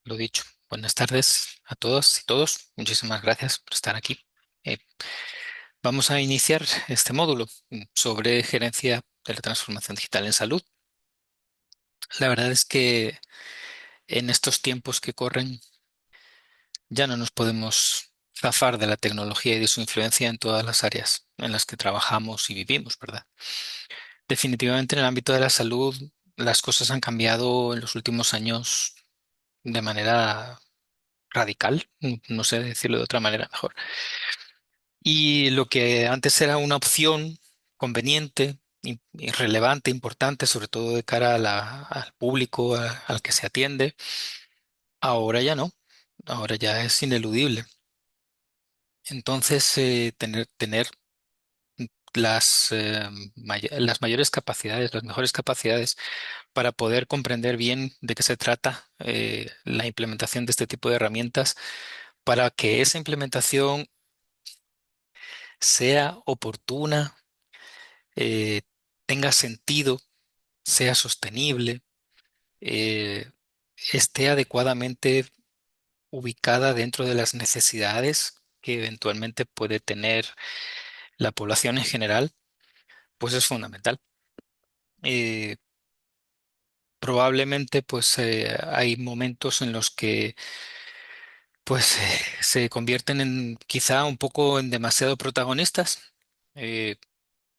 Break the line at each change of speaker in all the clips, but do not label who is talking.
Lo dicho, buenas tardes a todos y todos. Muchísimas gracias por estar aquí. Eh, Vamos a iniciar este módulo sobre gerencia de la transformación digital en salud. La verdad es que en estos tiempos que corren ya no nos podemos zafar de la tecnología y de su influencia en todas las áreas en las que trabajamos y vivimos, ¿verdad? Definitivamente en el ámbito de la salud las cosas han cambiado en los últimos años de manera radical, no sé decirlo de otra manera mejor. Y lo que antes era una opción conveniente, y relevante, importante, sobre todo de cara a al público al que se atiende, ahora ya no, ahora ya es ineludible. Entonces, tener las mayores capacidades, las mejores capacidades para poder comprender bien de qué se trata la implementación de este tipo de herramientas, para que esa implementación sea oportuna, eh, tenga sentido, sea sostenible, eh, esté adecuadamente ubicada dentro de las necesidades que eventualmente puede tener la población en general, pues es fundamental. Eh, Probablemente pues hay momentos en los que pues se convierten en quizá un poco en demasiado protagonistas. Eh,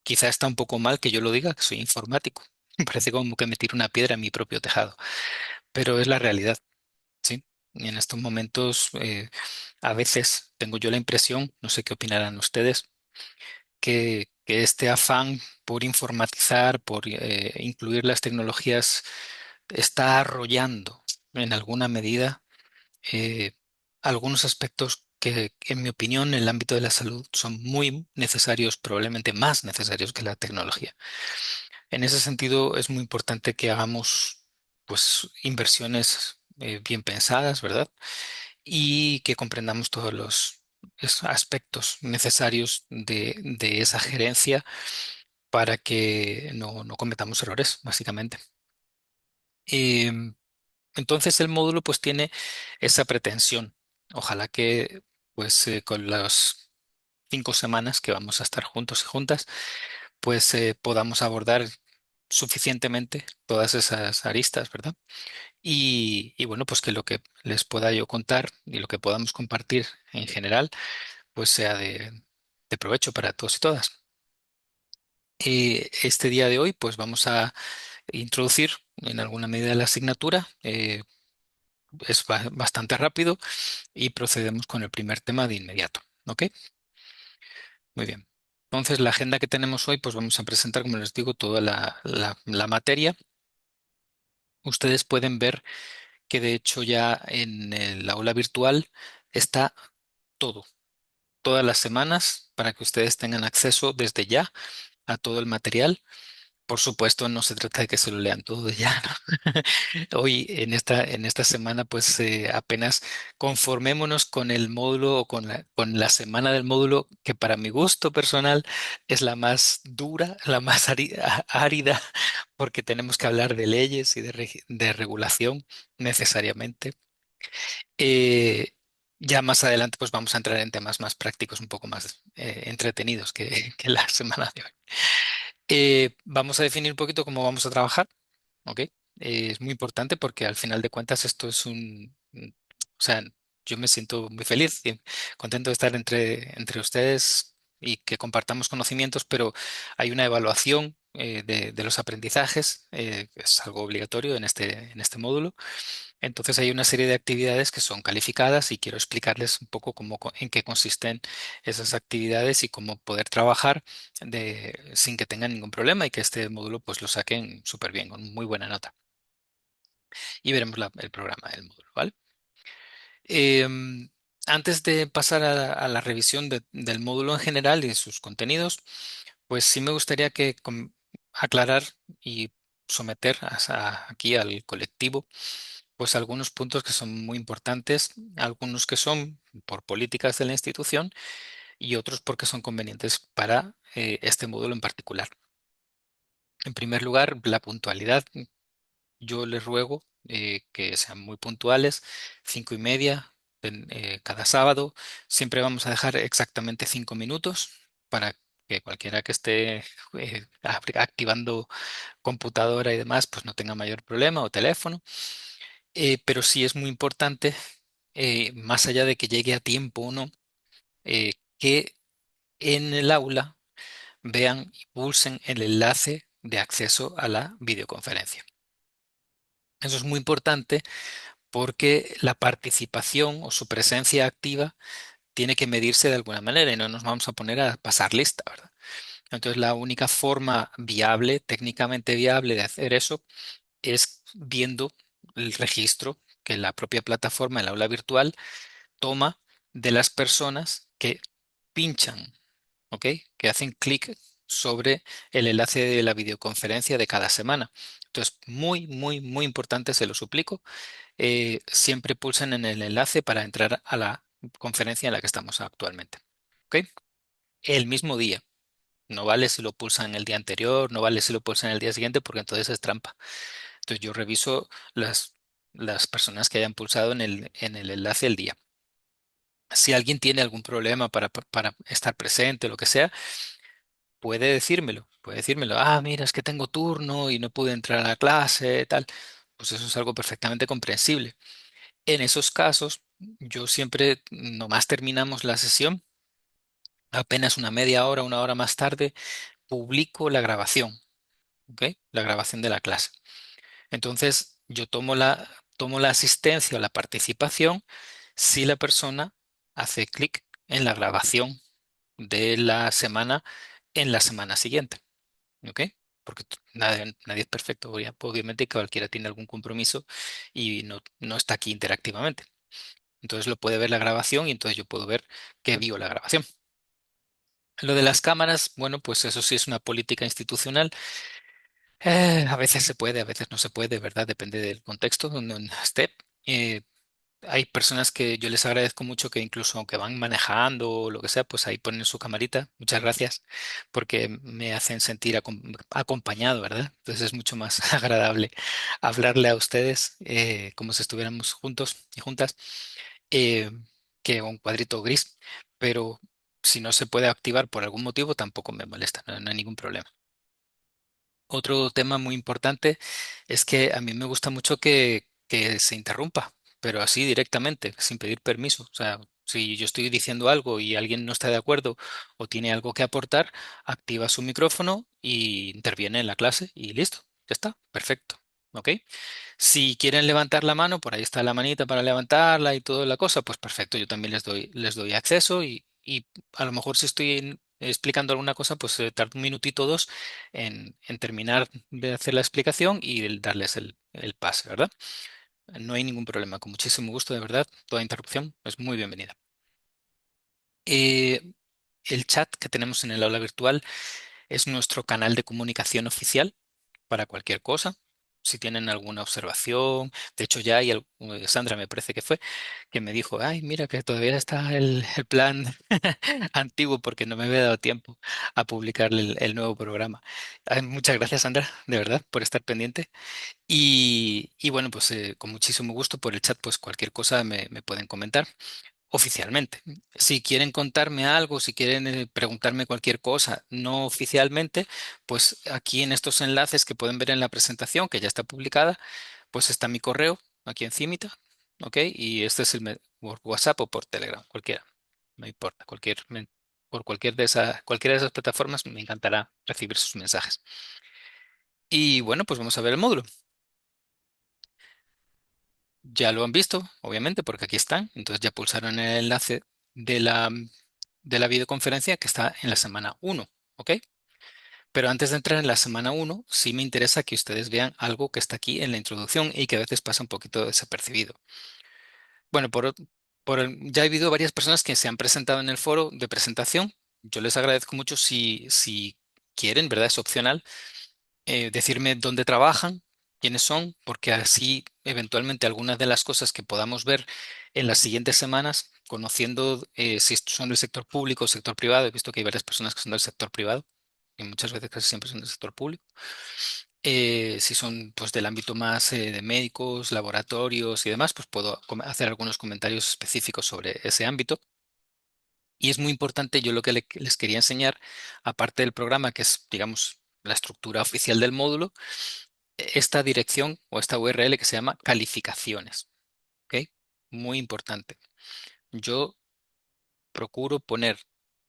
Quizá está un poco mal que yo lo diga, que soy informático. Me parece como que me tiro una piedra en mi propio tejado, pero es la realidad. Sí, y en estos momentos a veces tengo yo la impresión, no sé qué opinarán ustedes, que este afán por informatizar, por incluir las tecnologías, está arrollando en alguna medida eh, algunos aspectos que, en mi opinión, en el ámbito de la salud son muy necesarios, probablemente más necesarios que la tecnología. En ese sentido, es muy importante que hagamos pues inversiones bien pensadas, ¿verdad? Y que comprendamos todos los aspectos necesarios de esa gerencia para que no cometamos errores, básicamente. Em, entonces el módulo pues tiene esa pretensión. Ojalá que pues con las 5 semanas que vamos a estar juntos y juntas, pues podamos abordar suficientemente todas esas aristas, ¿verdad? Y bueno, pues que lo que les pueda yo contar y lo que podamos compartir en general, pues sea de provecho para todos y todas. Este día de hoy, pues vamos a introducir en alguna medida la asignatura. Es bastante rápido y procedemos con el primer tema de inmediato. ¿Ok? Muy bien. Entonces, la agenda que tenemos hoy, pues vamos a presentar, como les digo, toda la materia. Ustedes pueden ver que de hecho ya en el aula virtual está todo, todas las semanas, para que ustedes tengan acceso desde ya a todo el material. Por supuesto, no se trata de que se lo lean todo de ya, ¿no? Hoy, en esta semana, pues apenas conformémonos con el módulo o con la semana del módulo, que para mi gusto personal es la más dura, la más árida, porque tenemos que hablar de leyes y de regulación necesariamente. Eh, ya más adelante, pues vamos a entrar en temas más prácticos, un poco más entretenidos que la semana de hoy. Vamos a definir un poquito cómo vamos a trabajar, ¿ok? Es muy importante porque al final de cuentas esto es o sea, yo me siento muy feliz y contento de estar entre ustedes y que compartamos conocimientos, pero hay una evaluación de los aprendizajes, que es algo obligatorio en este módulo. Entonces hay una serie de actividades que son calificadas y quiero explicarles un poco en qué consisten esas actividades y cómo poder trabajar sin que tengan ningún problema y que este módulo pues lo saquen súper bien, con muy buena nota. Y veremos el programa del módulo, ¿vale? Em, Antes de pasar a la revisión del módulo en general y de sus contenidos, pues sí me gustaría aclarar y someter aquí al colectivo pues algunos puntos que son muy importantes, algunos que son por políticas de la institución y otros porque son convenientes para este módulo en particular. En primer lugar, la puntualidad. Yo les ruego que sean muy puntuales, 5:30 cada sábado. Siempre vamos a dejar exactamente 5 minutos para que cualquiera que esté activando computadora y demás, pues no tenga mayor problema o teléfono. Pero sí es muy importante, más allá de que llegue a tiempo o no, que en el aula vean y pulsen el enlace de acceso a la videoconferencia. Eso es muy importante porque la participación o su presencia activa tiene que medirse de alguna manera y no nos vamos a poner a pasar lista, ¿verdad? Entonces, la única forma viable, técnicamente viable de hacer eso es viendo el registro que la propia plataforma, el aula virtual, toma de las personas que pinchan, ¿ok? Que hacen clic sobre el enlace de la videoconferencia de cada semana. Entonces, muy, muy, muy importante, se lo suplico, siempre pulsen en el enlace para entrar a la conferencia en la que estamos actualmente, ¿ok? El mismo día. No vale si lo pulsan el día anterior, no vale si lo pulsan el día siguiente, porque entonces es trampa. Entonces yo reviso las personas que hayan pulsado en el enlace el día. Si alguien tiene algún problema para estar presente, lo que sea, puede decírmelo. Puede decírmelo. Ah, mira, es que tengo turno y no pude entrar a la clase, tal. Pues eso es algo perfectamente comprensible. En esos casos, yo siempre, nomás terminamos la sesión, apenas una media hora, una hora más tarde, publico la grabación, ¿ok? La grabación de la clase. Entonces, yo tomo la asistencia o la participación si la persona hace clic en la grabación de la semana en la semana siguiente, ¿ok? Porque nadie es perfecto, obviamente cualquiera tiene algún compromiso y no está aquí interactivamente. Entonces lo puede ver la grabación y entonces yo puedo ver que vio la grabación. Lo de las cámaras, bueno, pues eso sí es una política institucional. A veces se puede, a veces no se puede, ¿verdad? Depende del contexto donde uno esté. Eh, Hay personas que yo les agradezco mucho que incluso aunque van manejando o lo que sea, pues ahí ponen su camarita. Muchas gracias porque me hacen sentir acompañado, ¿verdad? Entonces es mucho más agradable hablarle a ustedes como si estuviéramos juntos y juntas eh, que un cuadrito gris. Pero si no se puede activar por algún motivo, tampoco me molesta, no hay ningún problema. Otro tema muy importante es que a mí me gusta mucho que se interrumpa, pero así directamente, sin pedir permiso. O sea, si yo estoy diciendo algo y alguien no está de acuerdo o tiene algo que aportar, activa su micrófono y interviene en la clase y listo, ya está, perfecto. ¿Ok? Si quieren levantar la mano, por ahí está la manita para levantarla y toda la cosa, pues perfecto, yo también les doy acceso y a lo mejor si estoy explicando alguna cosa, pues tardo un minutito o dos en terminar de hacer la explicación y el darles el pase, ¿verdad? No hay ningún problema, con muchísimo gusto, de verdad, toda interrupción es muy bienvenida. Eh, el chat que tenemos en el aula virtual es nuestro canal de comunicación oficial para cualquier cosa. Si tienen alguna observación, de hecho ya hay Sandra me parece que fue, que me dijo, ay, mira que todavía está el plan antiguo porque no me había dado tiempo a publicar el nuevo programa. Ay, muchas gracias, Sandra, de verdad, por estar pendiente. Y bueno, pues con muchísimo gusto por el chat, pues cualquier cosa me pueden comentar oficialmente. Si quieren contarme algo, si quieren preguntarme cualquier cosa no oficialmente, pues aquí en estos enlaces que pueden ver en la presentación, que ya está publicada, pues está mi correo aquí encimita, ¿ok? Y este es por WhatsApp o por Telegram, cualquiera, no importa, por cualquiera de esas plataformas me encantará recibir sus mensajes. Y bueno, pues vamos a ver el módulo. Ya lo han visto, obviamente, porque aquí están. Entonces ya pulsaron el enlace de la videoconferencia que está en la semana uno, ¿ok? Pero antes de entrar en la semana uno, sí me interesa que ustedes vean algo que está aquí en la introducción y que a veces pasa un poquito desapercibido. Bueno, ya ha habido varias personas que se han presentado en el foro de presentación. Yo les agradezco mucho si quieren, ¿verdad? Es opcional decirme dónde trabajan, quiénes son, porque así eventualmente algunas de las cosas que podamos ver en las siguientes semanas, conociendo si son del sector público o sector privado, he visto que hay varias personas que son del sector privado y muchas veces casi siempre son del sector público. Si son pues del ámbito más de médicos, laboratorios y demás, pues puedo hacer algunos comentarios específicos sobre ese ámbito. Y es muy importante, yo lo que les quería enseñar, aparte del programa, que es, digamos, la estructura oficial del módulo, esta dirección o esta URL que se llama calificaciones. ¿Ok? Muy importante. Yo procuro poner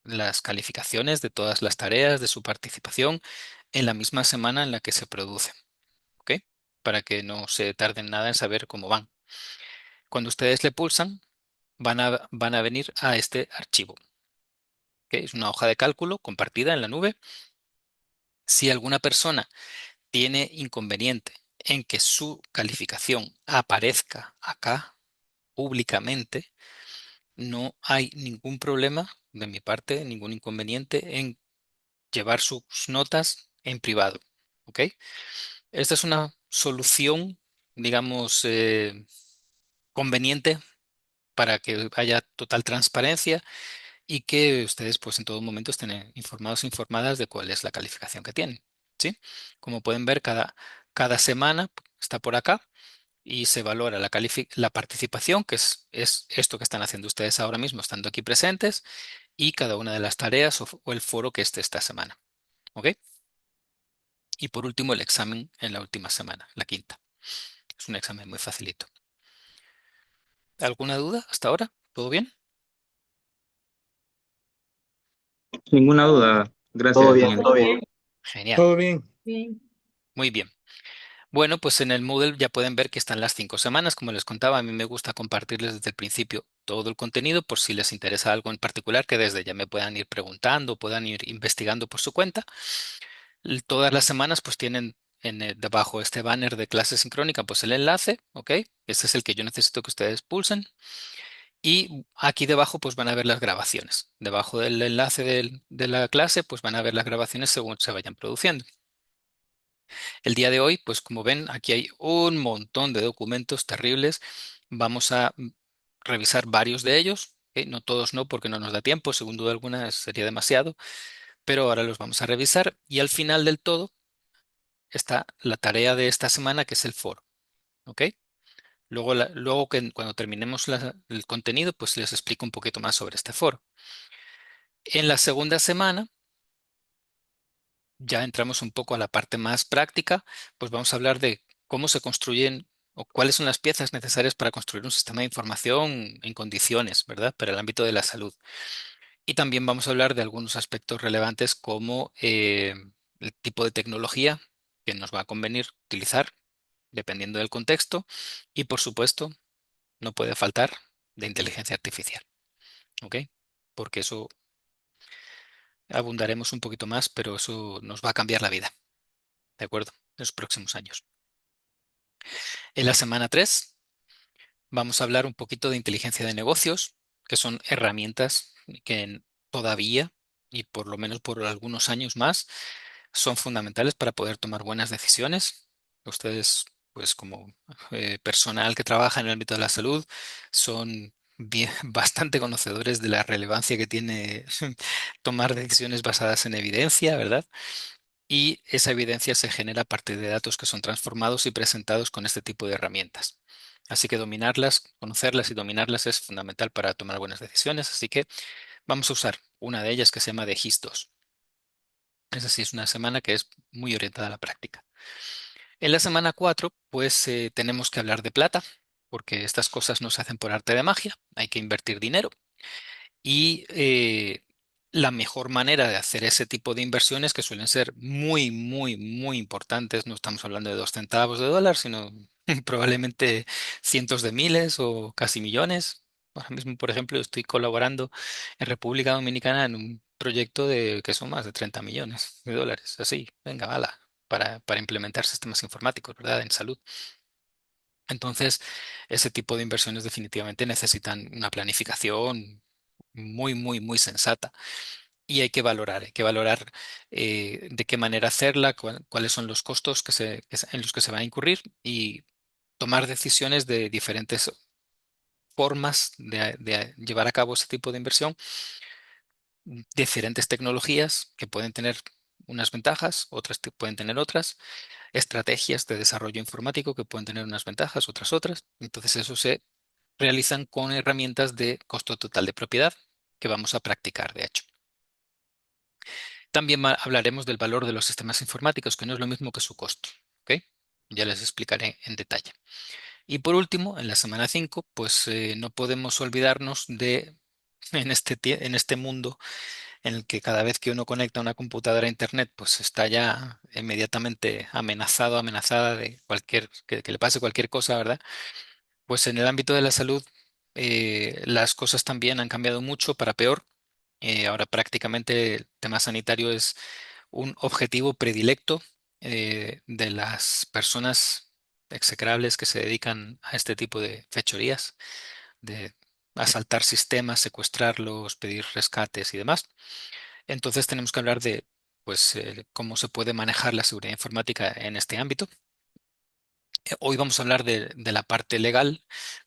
las calificaciones de todas las tareas de su participación en la misma semana en la que se producen. ¿Ok? Para que no se tarden nada en saber cómo van. Cuando ustedes le pulsan, van a venir a este archivo. ¿Ok? Es una hoja de cálculo compartida en la nube. Si alguna persona tiene inconveniente en que su calificación aparezca acá públicamente, no hay ningún problema de mi parte, ningún inconveniente en llevar sus notas en privado. ¿Ok? Esta es una solución, digamos, conveniente para que haya total transparencia y que ustedes pues en todo momento estén informados e informadas de cuál es la calificación que tienen. ¿Sí? Como pueden ver, cada semana está por acá y se valora la participación, que es esto que están haciendo ustedes ahora mismo, estando aquí presentes, y cada una de las tareas o el foro que esté esta semana. ¿Ok? Y por último, el examen en la última semana, la quinta. Es un examen muy facilito. ¿Alguna duda hasta ahora? ¿Todo bien?
Ninguna duda.
Todo
Gracias,
bien,
Daniel.
todo bien.
Genial.
Todo bien. Bien.
Muy bien. Bueno, pues en el Moodle ya pueden ver que están las 5 semanas. Como les contaba, a mí me gusta compartirles desde el principio todo el contenido por si les interesa algo en particular que desde ya me puedan ir preguntando, puedan ir investigando por su cuenta. Todas las semanas pues tienen debajo este banner de clase sincrónica pues el enlace, ¿ok? Este es el que yo necesito que ustedes pulsen. Y aquí debajo pues van a ver las grabaciones. Debajo del enlace de la clase pues van a ver las grabaciones según se vayan produciendo. El día de hoy, pues como ven, aquí hay un montón de documentos terribles. Vamos a revisar varios de ellos. ¿Ok? No todos no, porque no nos da tiempo. Sin duda alguna sería demasiado. Pero ahora los vamos a revisar. Y al final del todo está la tarea de esta semana, que es el foro. ¿Ok? Luego, luego que cuando terminemos el contenido, pues les explico un poquito más sobre este foro. En la segunda semana ya entramos un poco a la parte más práctica, pues vamos a hablar de cómo se construyen o cuáles son las piezas necesarias para construir un sistema de información en condiciones, ¿verdad? Para el ámbito de la salud. Y también vamos a hablar de algunos aspectos relevantes como el tipo de tecnología que nos va a convenir utilizar dependiendo del contexto y, por supuesto, no puede faltar de inteligencia artificial, ¿ok? Porque eso abundaremos un poquito más, pero eso nos va a cambiar la vida, ¿de acuerdo? En los próximos años. En la semana 3 vamos a hablar un poquito de inteligencia de negocios, que son herramientas que todavía, y por lo menos por algunos años más, son fundamentales para poder tomar buenas decisiones. Ustedes, pues como personal que trabaja en el ámbito de la salud, son bastante conocedores de la relevancia que tiene tomar decisiones basadas en evidencia, ¿verdad? Y esa evidencia se genera a partir de datos que son transformados y presentados con este tipo de herramientas. Así que dominarlas, conocerlas y dominarlas es fundamental para tomar buenas decisiones. Así que vamos a usar una de ellas que se llama de GIS-2. Esa sí es una semana que es muy orientada a la práctica. En la semana 4, pues tenemos que hablar de plata, porque estas cosas no se hacen por arte de magia, hay que invertir dinero. Y la mejor manera de hacer ese tipo de inversiones, que suelen ser muy, muy, muy importantes, no estamos hablando de 2 centavos de dólar, sino probablemente cientos de miles o casi millones. Ahora mismo, por ejemplo, estoy colaborando en República Dominicana en un proyecto que son más de 30 millones de dólares. Así, venga, bala, para implementar sistemas informáticos, ¿verdad? En salud. Entonces, ese tipo de inversiones definitivamente necesitan una planificación muy, muy, muy sensata. Y hay que valorar de qué manera hacerla, cuáles son los costos en los que se va a incurrir y tomar decisiones de diferentes formas de llevar a cabo ese tipo de inversión, diferentes tecnologías que pueden tener unas ventajas, otras pueden tener otras, estrategias de desarrollo informático que pueden tener unas ventajas, otras. Entonces eso se realizan con herramientas de costo total de propiedad que vamos a practicar, de hecho. También hablaremos del valor de los sistemas informáticos, que no es lo mismo que su costo. ¿Ok? Ya les explicaré en detalle. Y por último, en la semana 5, pues no podemos olvidarnos de, en este mundo en el que cada vez que uno conecta una computadora a Internet, pues está ya inmediatamente amenazado, amenazada de que le pase cualquier cosa, ¿verdad? Pues en el ámbito de la salud, las cosas también han cambiado mucho para peor. Ahora prácticamente el tema sanitario es un objetivo predilecto de las personas execrables que se dedican a este tipo de fechorías, de asaltar sistemas, secuestrarlos, pedir rescates y demás. Entonces tenemos que hablar de pues, cómo se puede manejar la seguridad informática en este ámbito. Hoy vamos a hablar de la parte legal,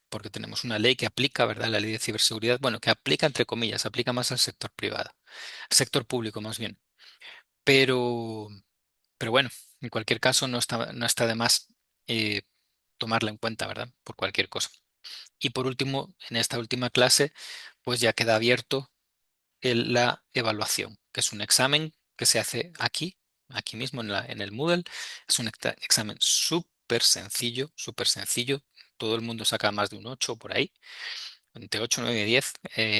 porque tenemos una ley que aplica, ¿verdad? La ley de ciberseguridad, bueno, que aplica entre comillas, aplica más al sector privado, sector público más bien. Pero, pero bueno, en cualquier caso no está de más eh, tomarla en cuenta, ¿verdad? Por cualquier cosa. Y por último, en esta última clase, pues ya queda abierto la evaluación, que es un examen que se hace aquí mismo en el Moodle. Es un examen súper sencillo. Todo el mundo saca más de un 8 por ahí, entre 8, 9 y 10.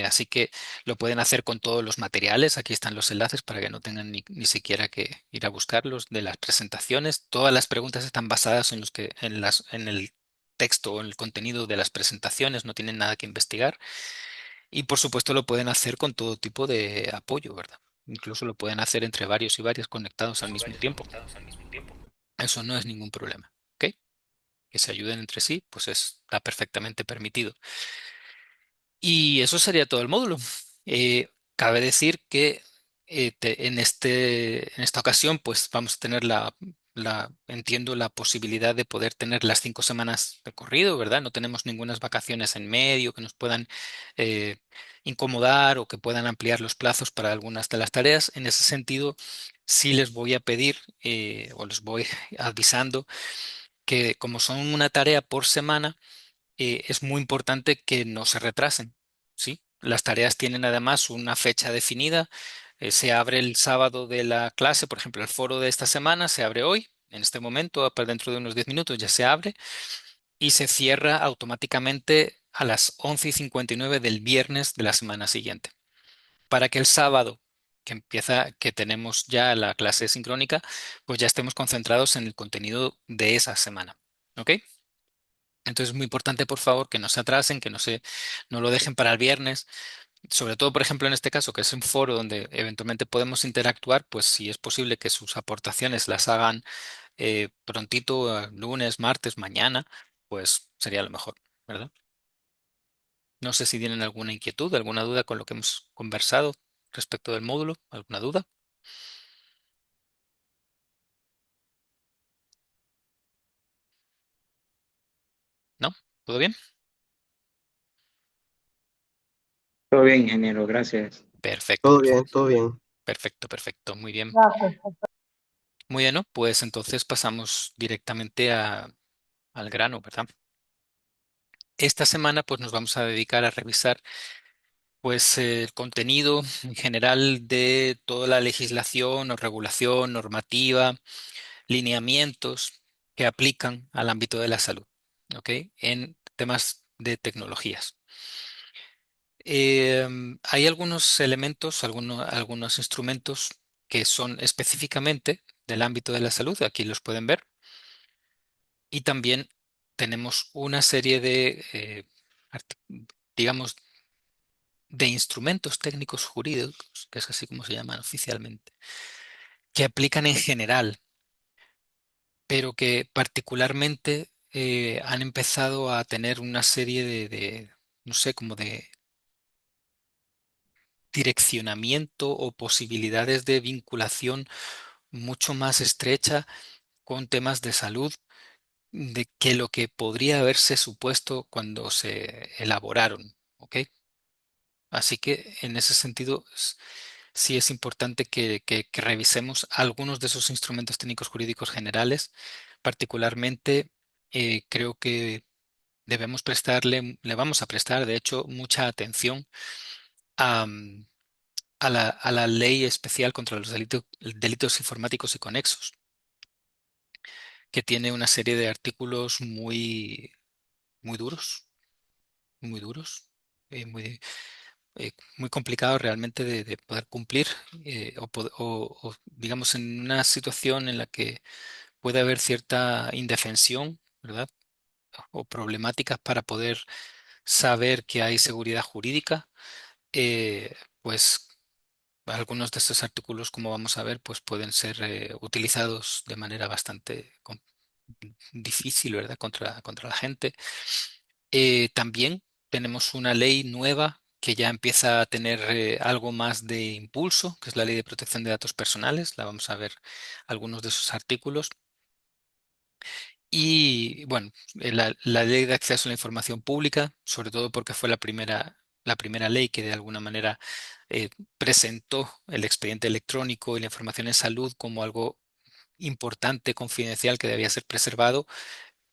Así que lo pueden hacer con todos los materiales. Aquí están los enlaces para que no tengan ni siquiera que ir a buscarlos de las presentaciones. Todas las preguntas están basadas en el texto o en el contenido de las presentaciones, no tienen nada que investigar. Y por supuesto lo pueden hacer con todo tipo de apoyo, ¿verdad? Incluso lo pueden hacer entre varios y varios conectados al mismo tiempo. Eso no es ningún problema, ¿ok? Que se ayuden entre sí, pues está perfectamente permitido. Y eso sería todo el módulo. Cabe decir que en esta ocasión, pues vamos a tener entiendo, la posibilidad de poder tener las 5 semanas de corrido, ¿verdad? No tenemos ninguna vacaciones en medio que nos puedan eh, incomodar o que puedan ampliar los plazos para algunas de las tareas. En ese sentido, sí les voy a pedir o les voy avisando que como son una tarea por semana, es muy importante que no se retrasen, ¿sí? Las tareas tienen además una fecha definida. Se abre el sábado de la clase, por ejemplo, el foro de esta semana se abre hoy, en este momento, para dentro de unos 10 minutos ya se abre y se cierra automáticamente a las 11:59 del viernes de la semana siguiente, para que el sábado que tenemos ya la clase sincrónica, pues ya estemos concentrados en el contenido de esa semana. ¿Ok? Entonces es muy importante, por favor, que no se atrasen, no lo dejen para el viernes. Sobre todo, por ejemplo, en este caso, que es un foro donde eventualmente podemos interactuar, pues si es posible que sus aportaciones las hagan prontito, lunes, martes, mañana, pues sería lo mejor, ¿verdad? No sé si tienen alguna inquietud, alguna duda con lo que hemos conversado respecto del módulo, ¿alguna duda? ¿No? ¿Todo bien?
Todo bien, ingeniero, gracias.
Perfecto,
Todo
perfecto,
bien, todo bien.
perfecto, muy bien. Muy bien, ¿no? Pues entonces pasamos directamente al grano, ¿verdad? Esta semana pues nos vamos a dedicar a revisar pues el contenido en general de toda la legislación o regulación, normativa, lineamientos que aplican al ámbito de la salud, ¿ok? En temas de tecnologías. Hay algunos elementos, algunos instrumentos que son específicamente del ámbito de la salud, aquí los pueden ver, y también tenemos una serie de, digamos, de instrumentos técnicos jurídicos, que es así como se llaman oficialmente, que aplican en general, pero que particularmente han empezado a tener una serie no sé, como de direccionamiento o posibilidades de vinculación mucho más estrecha con temas de salud de que lo que podría haberse supuesto cuando se elaboraron, ¿ok? Así que en ese sentido sí es importante que revisemos algunos de esos instrumentos técnicos jurídicos generales. Particularmente, creo que le vamos a prestar, de hecho, mucha atención a, a la ley especial contra los delitos informáticos y conexos, que tiene una serie de artículos muy duros, muy duros, muy, muy complicados realmente de poder cumplir, o, digamos, en una situación en la que puede haber cierta indefensión, ¿verdad? O problemáticas para poder saber que hay seguridad jurídica, pues algunos de estos artículos, como vamos a ver, pues pueden ser utilizados de manera bastante difícil, ¿verdad? Contra la gente. También tenemos una ley nueva que ya empieza a tener algo más de impulso, que es la Ley de Protección de Datos Personales. La vamos a ver algunos de sus artículos. Y bueno, la Ley de Acceso a la Información Pública, sobre todo porque fue la primera ley que de alguna manera presentó el expediente electrónico y la información en salud como algo importante, confidencial, que debía ser preservado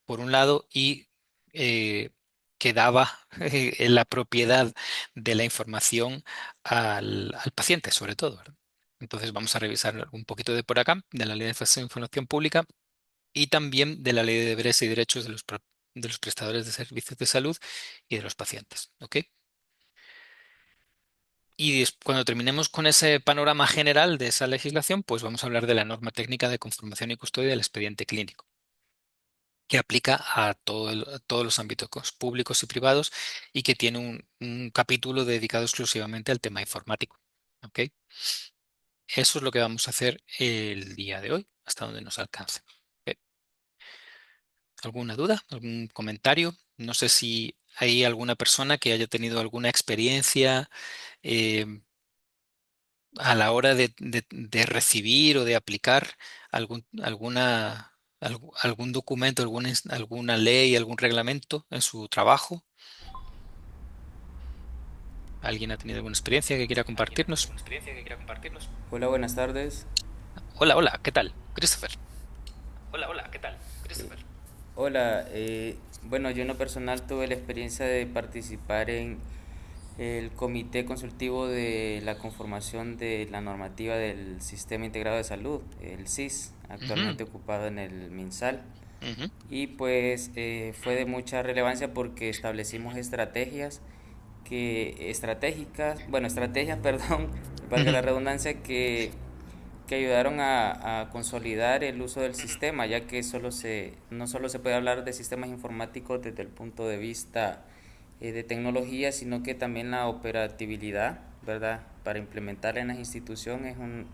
por un lado, y que daba la propiedad de la información al paciente, sobre todo, ¿verdad? Entonces vamos a revisar un poquito de por acá, de la Ley de Acceso a la Información Pública y también de la Ley de Deberes y Derechos de los prestadores de servicios de salud y de los pacientes. ¿Ok? Y cuando terminemos con ese panorama general de esa legislación, pues vamos a hablar de la norma técnica de conformación y custodia del expediente clínico, que aplica a todos los ámbitos públicos y privados y que tiene un capítulo dedicado exclusivamente al tema informático. ¿Ok? Eso es lo que vamos a hacer el día de hoy, hasta donde nos alcance. ¿Ok? ¿Alguna duda? ¿Algún comentario? No sé si hay alguna persona que haya tenido alguna experiencia eh, a la hora de recibir o de aplicar algún documento, alguna ley, algún reglamento en su trabajo. ¿Alguien ha tenido alguna experiencia que quiera compartirnos?
Hola, buenas tardes.
Hola, hola, ¿qué tal? Christopher.
Eh, Hola, bueno, yo en lo personal tuve la experiencia de participar en el Comité Consultivo de la conformación de la normativa del Sistema Integrado de Salud, el SIS,
Ujú,
actualmente ocupado en el MinSal.
ujú,
Y pues fue de mucha relevancia porque establecimos estratégicas, bueno, estrategias, perdón, valga
ujú.
la redundancia, que ayudaron a consolidar el uso del sistema, ya que no solo se puede hablar de sistemas informáticos desde el punto de vista de tecnología, sino que también la operatividad, ¿verdad? Para implementar en las instituciones es un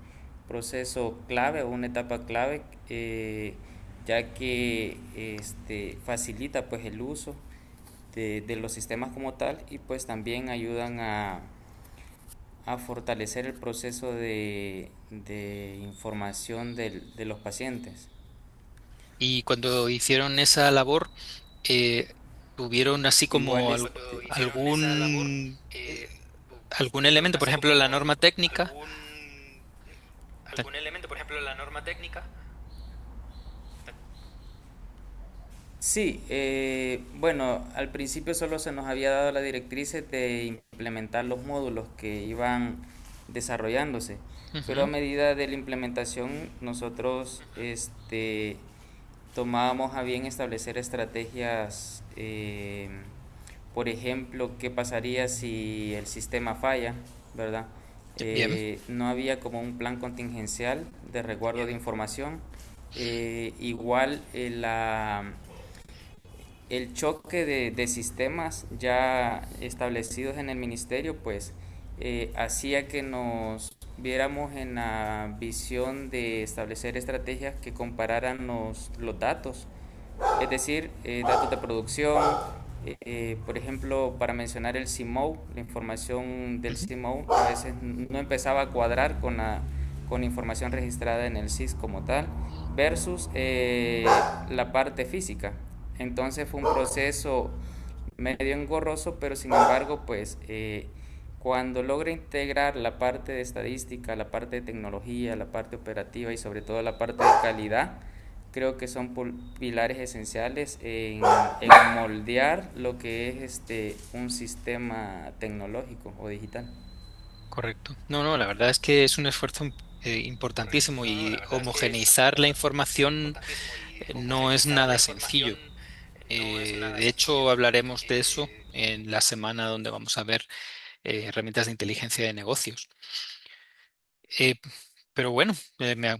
proceso clave o una etapa clave, ya que facilita pues el uso de los sistemas como tal y pues también ayudan a fortalecer el proceso de información de los pacientes.
Y cuando hicieron esa labor, tuvieron así
Igual
como algún elemento, por ejemplo, la norma técnica. Ta-
sí, bueno, al principio solo se nos había dado la directriz de implementar los módulos que iban desarrollándose, pero a
Ujú.
medida de la implementación nosotros tomábamos a bien establecer estrategias, por ejemplo, qué pasaría si el sistema falla, ¿verdad?
Bien.
No había como un plan contingencial de resguardo de información. Igual el choque de sistemas ya establecidos en el ministerio, pues hacía que nos viéramos en la visión de establecer estrategias que compararan los datos, es decir, datos de producción, por ejemplo, para mencionar el CIMO, la información del
Ujú.
CIMO a veces no empezaba a cuadrar con información registrada en el SIS como tal, versus la parte física. Entonces fue un proceso medio engorroso, pero sin embargo, pues cuando logra integrar la parte de estadística, la parte de tecnología, la parte operativa y sobre todo la parte de calidad, creo que son pilares esenciales en moldear lo que es un sistema tecnológico o digital.
Correcto. No, no, la verdad es que es un esfuerzo importantísimo y homogeneizar la información no es nada sencillo. De hecho, hablaremos de eso en la semana donde vamos a ver herramientas de inteligencia de negocios. Eh, pero bueno,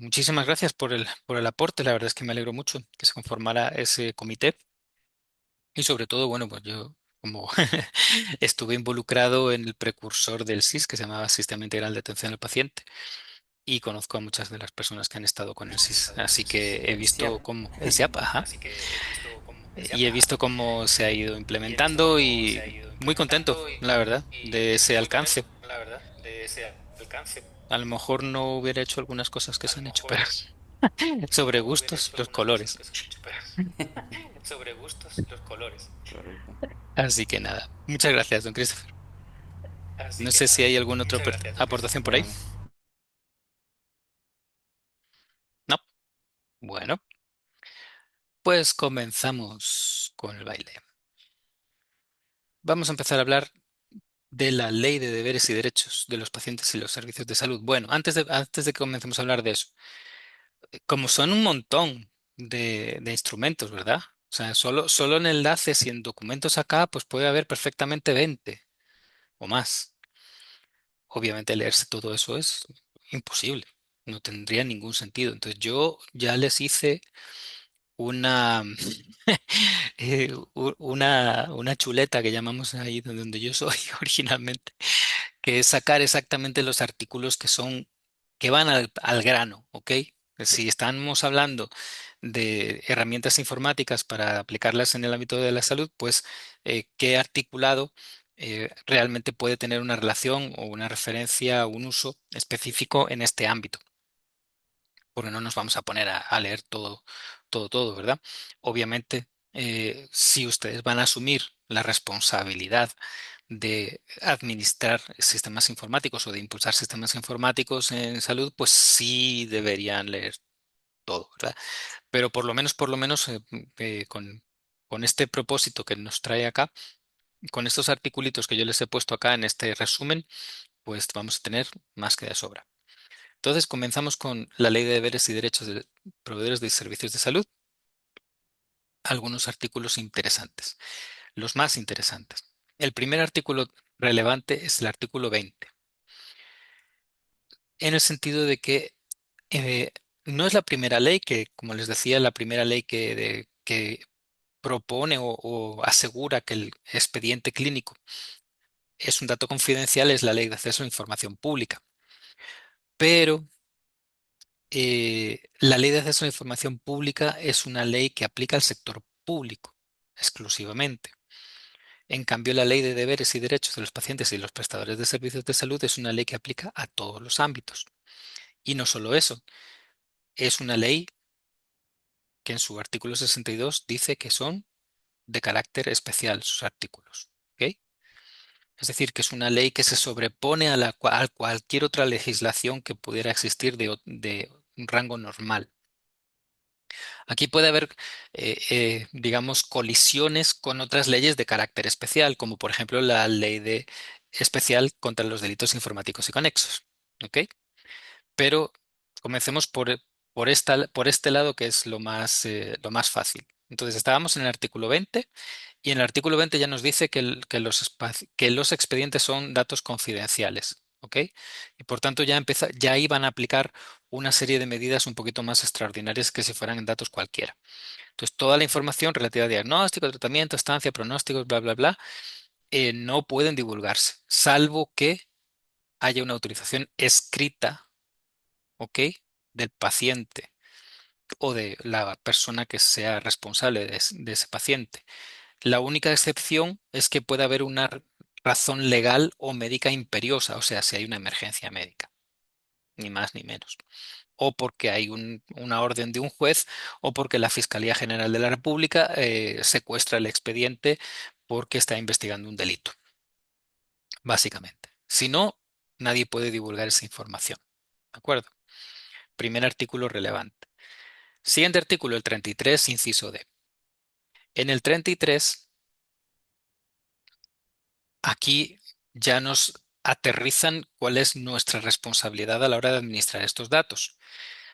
muchísimas gracias por el aporte. La verdad es que me alegro mucho que se conformara ese comité y sobre todo, bueno, pues yo como estuve involucrado en el precursor del SIS que se llamaba Sistema Integral de Atención al Paciente y conozco a muchas de las personas que han estado con el SIS, así que he
El
visto
SIAP.
cómo el SIAP, ajá, y he visto cómo se ha ido implementando y muy contento, la verdad, de ese alcance. A lo mejor no hubiera hecho algunas cosas que se han hecho, pero sobre gustos, los colores.
Correcto.
Así que nada, muchas gracias, don Christopher. No sé si hay alguna otra aportación por ahí.
Bueno,
No. Bueno, pues comenzamos con el baile. Vamos a empezar a hablar de la Ley de Deberes y Derechos de los Pacientes y los Servicios de Salud. Bueno, antes de que comencemos a hablar de eso, como son un montón de instrumentos, ¿verdad? O sea, solo en enlaces y en documentos acá, pues puede haber perfectamente 20 o más. Obviamente leerse todo eso es imposible, no tendría ningún sentido. Entonces yo ya les hice una, una chuleta que llamamos ahí donde yo soy originalmente, que es sacar exactamente los artículos que van al grano, ¿ok? Si estamos hablando de herramientas informáticas para aplicarlas en el ámbito de la salud, pues qué articulado realmente puede tener una relación o una referencia o un uso específico en este ámbito, porque no nos vamos a poner a leer todo, ¿verdad? Obviamente, si ustedes van a asumir la responsabilidad de administrar sistemas informáticos o de impulsar sistemas informáticos en salud, pues sí deberían leer todo, ¿verdad? Pero por lo menos con este propósito que nos trae acá, con estos articulitos que yo les he puesto acá en este resumen, pues vamos a tener más que de sobra. Entonces comenzamos con la Ley de Deberes y Derechos de Proveedores de Servicios de Salud, algunos artículos interesantes, los más interesantes. El primer artículo relevante es el artículo 20, en el sentido de que eh, no es la primera ley que, como les decía, la primera ley que propone o asegura que el expediente clínico es un dato confidencial, es la Ley de Acceso a la Información Pública. Pero la Ley de Acceso a la Información Pública es una ley que aplica al sector público exclusivamente. En cambio, la Ley de Deberes y Derechos de los Pacientes y los Prestadores de Servicios de Salud es una ley que aplica a todos los ámbitos. Y no solo eso, es una ley que en su artículo 62 dice que son de carácter especial sus artículos. ¿Ok? Es decir, que es una ley que se sobrepone a cualquier otra legislación que pudiera existir de un rango normal. Aquí puede haber, digamos, colisiones con otras leyes de carácter especial, como por ejemplo la ley especial contra los delitos informáticos y conexos. ¿Ok? Pero comencemos por este lado que es lo más fácil. Entonces, estábamos en el artículo 20 y en el artículo 20 ya nos dice que los expedientes son datos confidenciales. ¿Ok? Y por tanto ya iban a aplicar una serie de medidas un poquito más extraordinarias que si fueran datos cualquiera. Entonces, toda la información relativa a diagnóstico, tratamiento, estancia, pronósticos, bla, bla, bla, no pueden divulgarse, salvo que haya una autorización escrita, ¿ok? Del paciente o de la persona que sea responsable de ese paciente. La única excepción es que pueda haber una razón legal o médica imperiosa, o sea, si hay una emergencia médica, ni más ni menos. O porque hay una orden de un juez, o porque la Fiscalía General de la República secuestra el expediente porque está investigando un delito, básicamente. Si no, nadie puede divulgar esa información. ¿De acuerdo? Primer artículo relevante. Siguiente artículo, el 33, inciso D. En el 33, aquí ya nos aterrizan cuál es nuestra responsabilidad a la hora de administrar estos datos.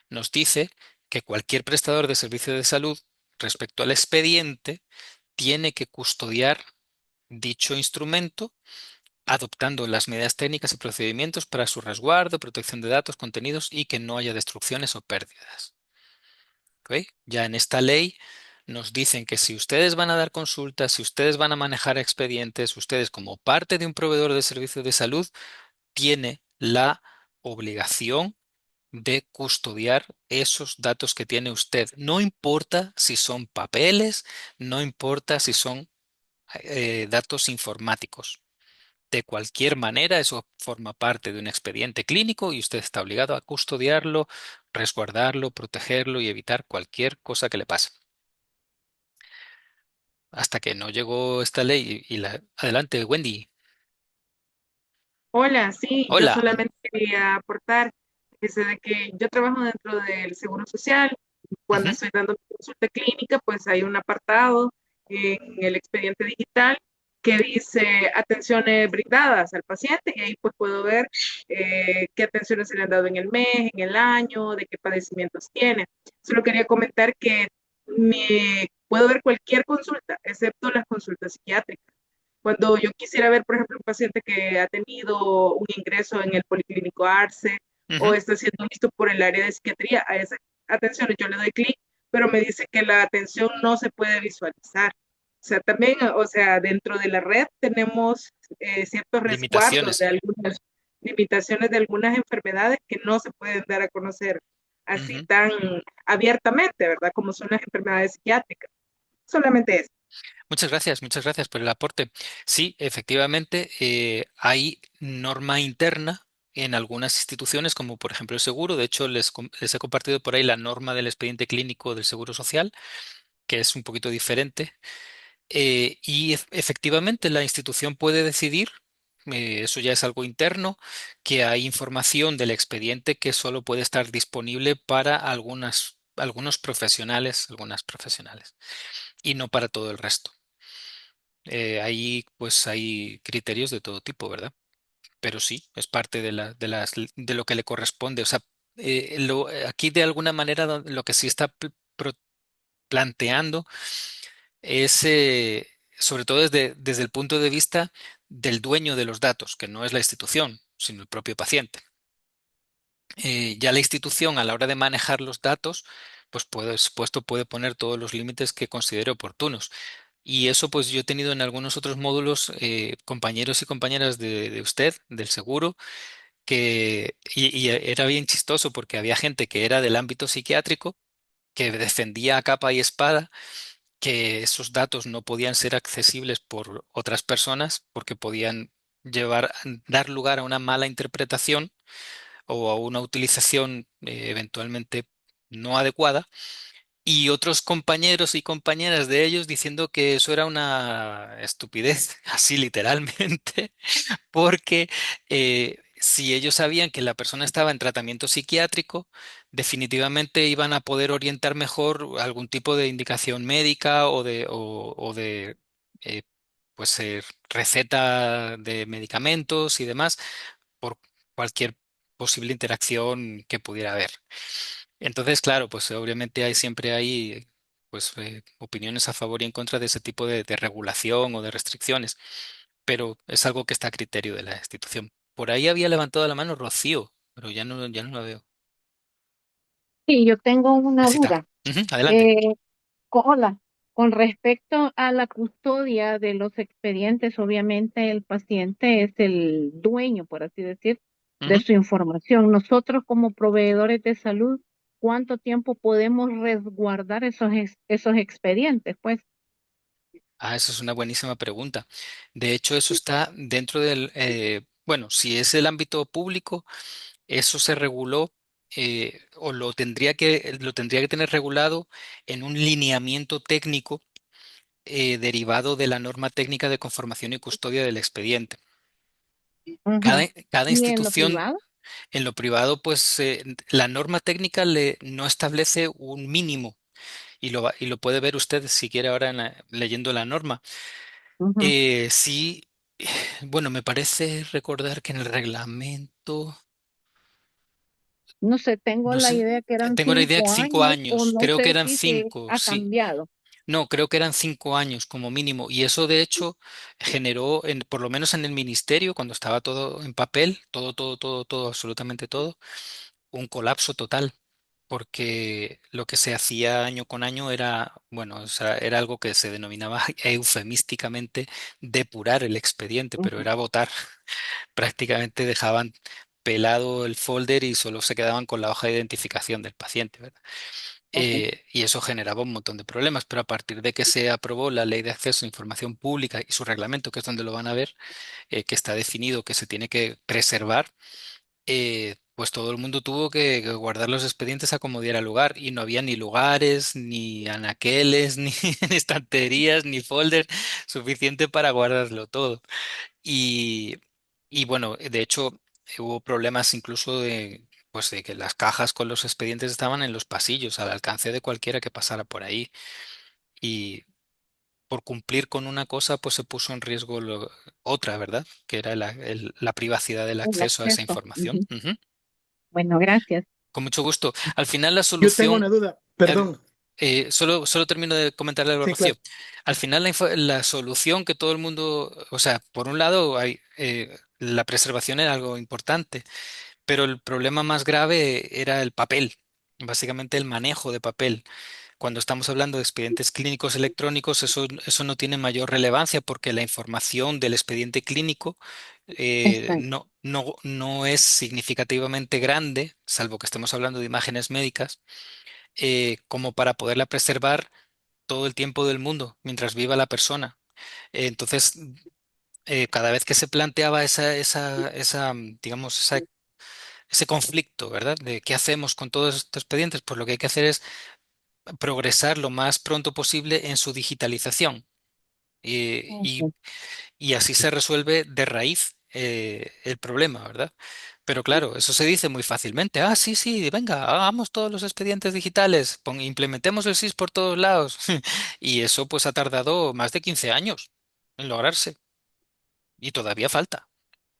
Nos dice que cualquier prestador de servicio de salud, respecto al expediente, tiene que custodiar dicho instrumento adoptando las medidas técnicas y procedimientos para su resguardo, protección de datos, contenidos y que no haya destrucciones o pérdidas. ¿Ok? Ya en esta ley nos dicen que si ustedes van a dar consultas, si ustedes van a manejar expedientes, ustedes como parte de un proveedor de servicios de salud, tiene la obligación de custodiar esos datos que tiene usted. No importa si son papeles, no importa si son datos informáticos. De cualquier manera, eso forma parte de un expediente clínico y usted está obligado a custodiarlo, resguardarlo, protegerlo y evitar cualquier cosa que le pase. Hasta que no llegó esta ley y la... Adelante, Wendy.
Hola, sí, yo
Hola.
solamente quería aportar ese de que yo trabajo dentro del Seguro Social. Cuando
Ujú,
estoy dando mi consulta clínica, pues hay un apartado en el expediente digital que dice atenciones brindadas al paciente y ahí pues puedo ver qué atenciones se le han dado en el mes, en el año, de qué padecimientos tiene. Solo quería comentar que puedo ver cualquier consulta, excepto las consultas psiquiátricas. Cuando yo quisiera ver, por ejemplo, un paciente que ha tenido un ingreso en el Policlínico Arce o
ujú.
está siendo visto por el área de psiquiatría, a esa atención yo le doy clic, pero me dice que la atención no se puede visualizar. O sea, también, o sea, dentro de la red tenemos ciertos resguardos de
Limitaciones.
algunas limitaciones de algunas enfermedades que no se pueden dar a conocer así
Ujú.
tan abiertamente, ¿verdad? Como son las enfermedades psiquiátricas. Solamente eso.
Muchas gracias por el aporte. Sí, efectivamente, hay norma interna en algunas instituciones, como por ejemplo el seguro. De hecho, les he compartido por ahí la norma del expediente clínico del Seguro Social, que es un poquito diferente. Y efectivamente la institución puede decidir, eso ya es algo interno, que hay información del expediente que solo puede estar disponible para algunas profesionales, y no para todo el resto. Ahí pues hay criterios de todo tipo, ¿verdad? Pero sí, es parte de lo que le corresponde. O sea, aquí de alguna manera lo que sí está planteando es, sobre todo desde el punto de vista del dueño de los datos, que no es la institución, sino el propio paciente. Ya la institución a la hora de manejar los datos, pues por supuesto puede poner todos los límites que considere oportunos. Y eso pues yo he tenido en algunos otros módulos compañeros y compañeras de usted, del seguro, y era bien chistoso porque había gente que era del ámbito psiquiátrico, que defendía a capa y espada que esos datos no podían ser accesibles por otras personas porque podían dar lugar a una mala interpretación o a una utilización eventualmente no adecuada, y otros compañeros y compañeras de ellos diciendo que eso era una estupidez, así literalmente, porque si ellos sabían que la persona estaba en tratamiento psiquiátrico, definitivamente iban a poder orientar mejor algún tipo de indicación médica o de eh, pues receta de medicamentos y demás por cualquier posible interacción que pudiera haber. Entonces, claro, pues obviamente siempre hay pues opiniones a favor y en contra de ese tipo de regulación o de restricciones, pero es algo que está a criterio de la institución. Por ahí había levantado la mano Rocío, pero ya no la veo.
Sí, yo tengo una
Así está.
duda.
Ujú, adelante.
Eh, Hola, con respecto a la custodia de los expedientes, obviamente el paciente es el dueño, por así decir, de
Ujú.
su información. Nosotros como proveedores de salud, ¿cuánto tiempo podemos resguardar esos expedientes? Pues
Ah, esa es una buenísima pregunta. De hecho, eso está dentro bueno, si es el ámbito público, eso se reguló o lo tendría que tener regulado en un lineamiento técnico derivado de la norma técnica de conformación y custodia del expediente.
Ujú.
Cada
¿Y en lo
institución
privado?
en lo privado, pues la norma técnica no establece un mínimo y lo puede ver usted si quiere ahora leyendo la norma.
Ujú.
Sí, bueno, me parece recordar que en el reglamento,
No sé, tengo
no
la
sé,
idea que eran
tengo la idea que
cinco
cinco
años o
años,
no
creo que
sé
eran
si se
cinco,
ha
sí.
cambiado.
No, creo que eran 5 años como mínimo. Y eso, de hecho, generó, por lo menos en el ministerio, cuando estaba todo en papel, todo, absolutamente todo, un colapso total. Porque lo que se hacía año con año era, bueno, o sea, era algo que se denominaba eufemísticamente depurar el expediente, pero
Ujú.
era votar. Prácticamente dejaban pelado el folder y solo se quedaban con la hoja de identificación del paciente, ¿verdad?
Ok.
Y eso generaba un montón de problemas, pero a partir de que se aprobó la Ley de Acceso a Información Pública y su reglamento, que es donde lo van a ver, que está definido que se tiene que preservar, pues todo el mundo tuvo que guardar los expedientes a como diera lugar y no había ni lugares, ni anaqueles, ni estanterías, ni folder suficiente para guardarlo todo. Y, y bueno, de hecho, hubo problemas incluso pues de que las cajas con los expedientes estaban en los pasillos, al alcance de cualquiera que pasara por ahí. Y por cumplir con una cosa, pues se puso en riesgo otra, ¿verdad? Que era la privacidad del
El
acceso a esa
acceso.
información.
Ujú.
Ujú.
Bueno, gracias.
Con mucho gusto. Al final la
Yo tengo una
solución,
duda,
eh,
perdón.
solo termino de comentarle algo a
Sí, claro.
Rocío. Al final la solución que todo el mundo, o sea, por un lado hay la preservación era algo importante, pero el problema más grave era el papel, básicamente el manejo de papel. Cuando estamos hablando de expedientes clínicos electrónicos, eso no tiene mayor relevancia porque la información del expediente clínico
Exacto.
no es significativamente grande, salvo que estemos hablando de imágenes médicas, como para poderla preservar todo el tiempo del mundo mientras viva la persona. Entonces, cada vez que se planteaba digamos, ese conflicto, ¿verdad? De qué hacemos con todos estos expedientes, pues lo que hay que hacer es progresar lo más pronto posible en su digitalización.
Ujú.
Y así se resuelve de raíz el problema, ¿verdad? Pero claro, eso se dice muy fácilmente. Ah, sí, sí, venga, hagamos todos los expedientes digitales, implementemos el SIS por todos lados. Y eso pues ha tardado más de 15 años en lograrse y todavía falta.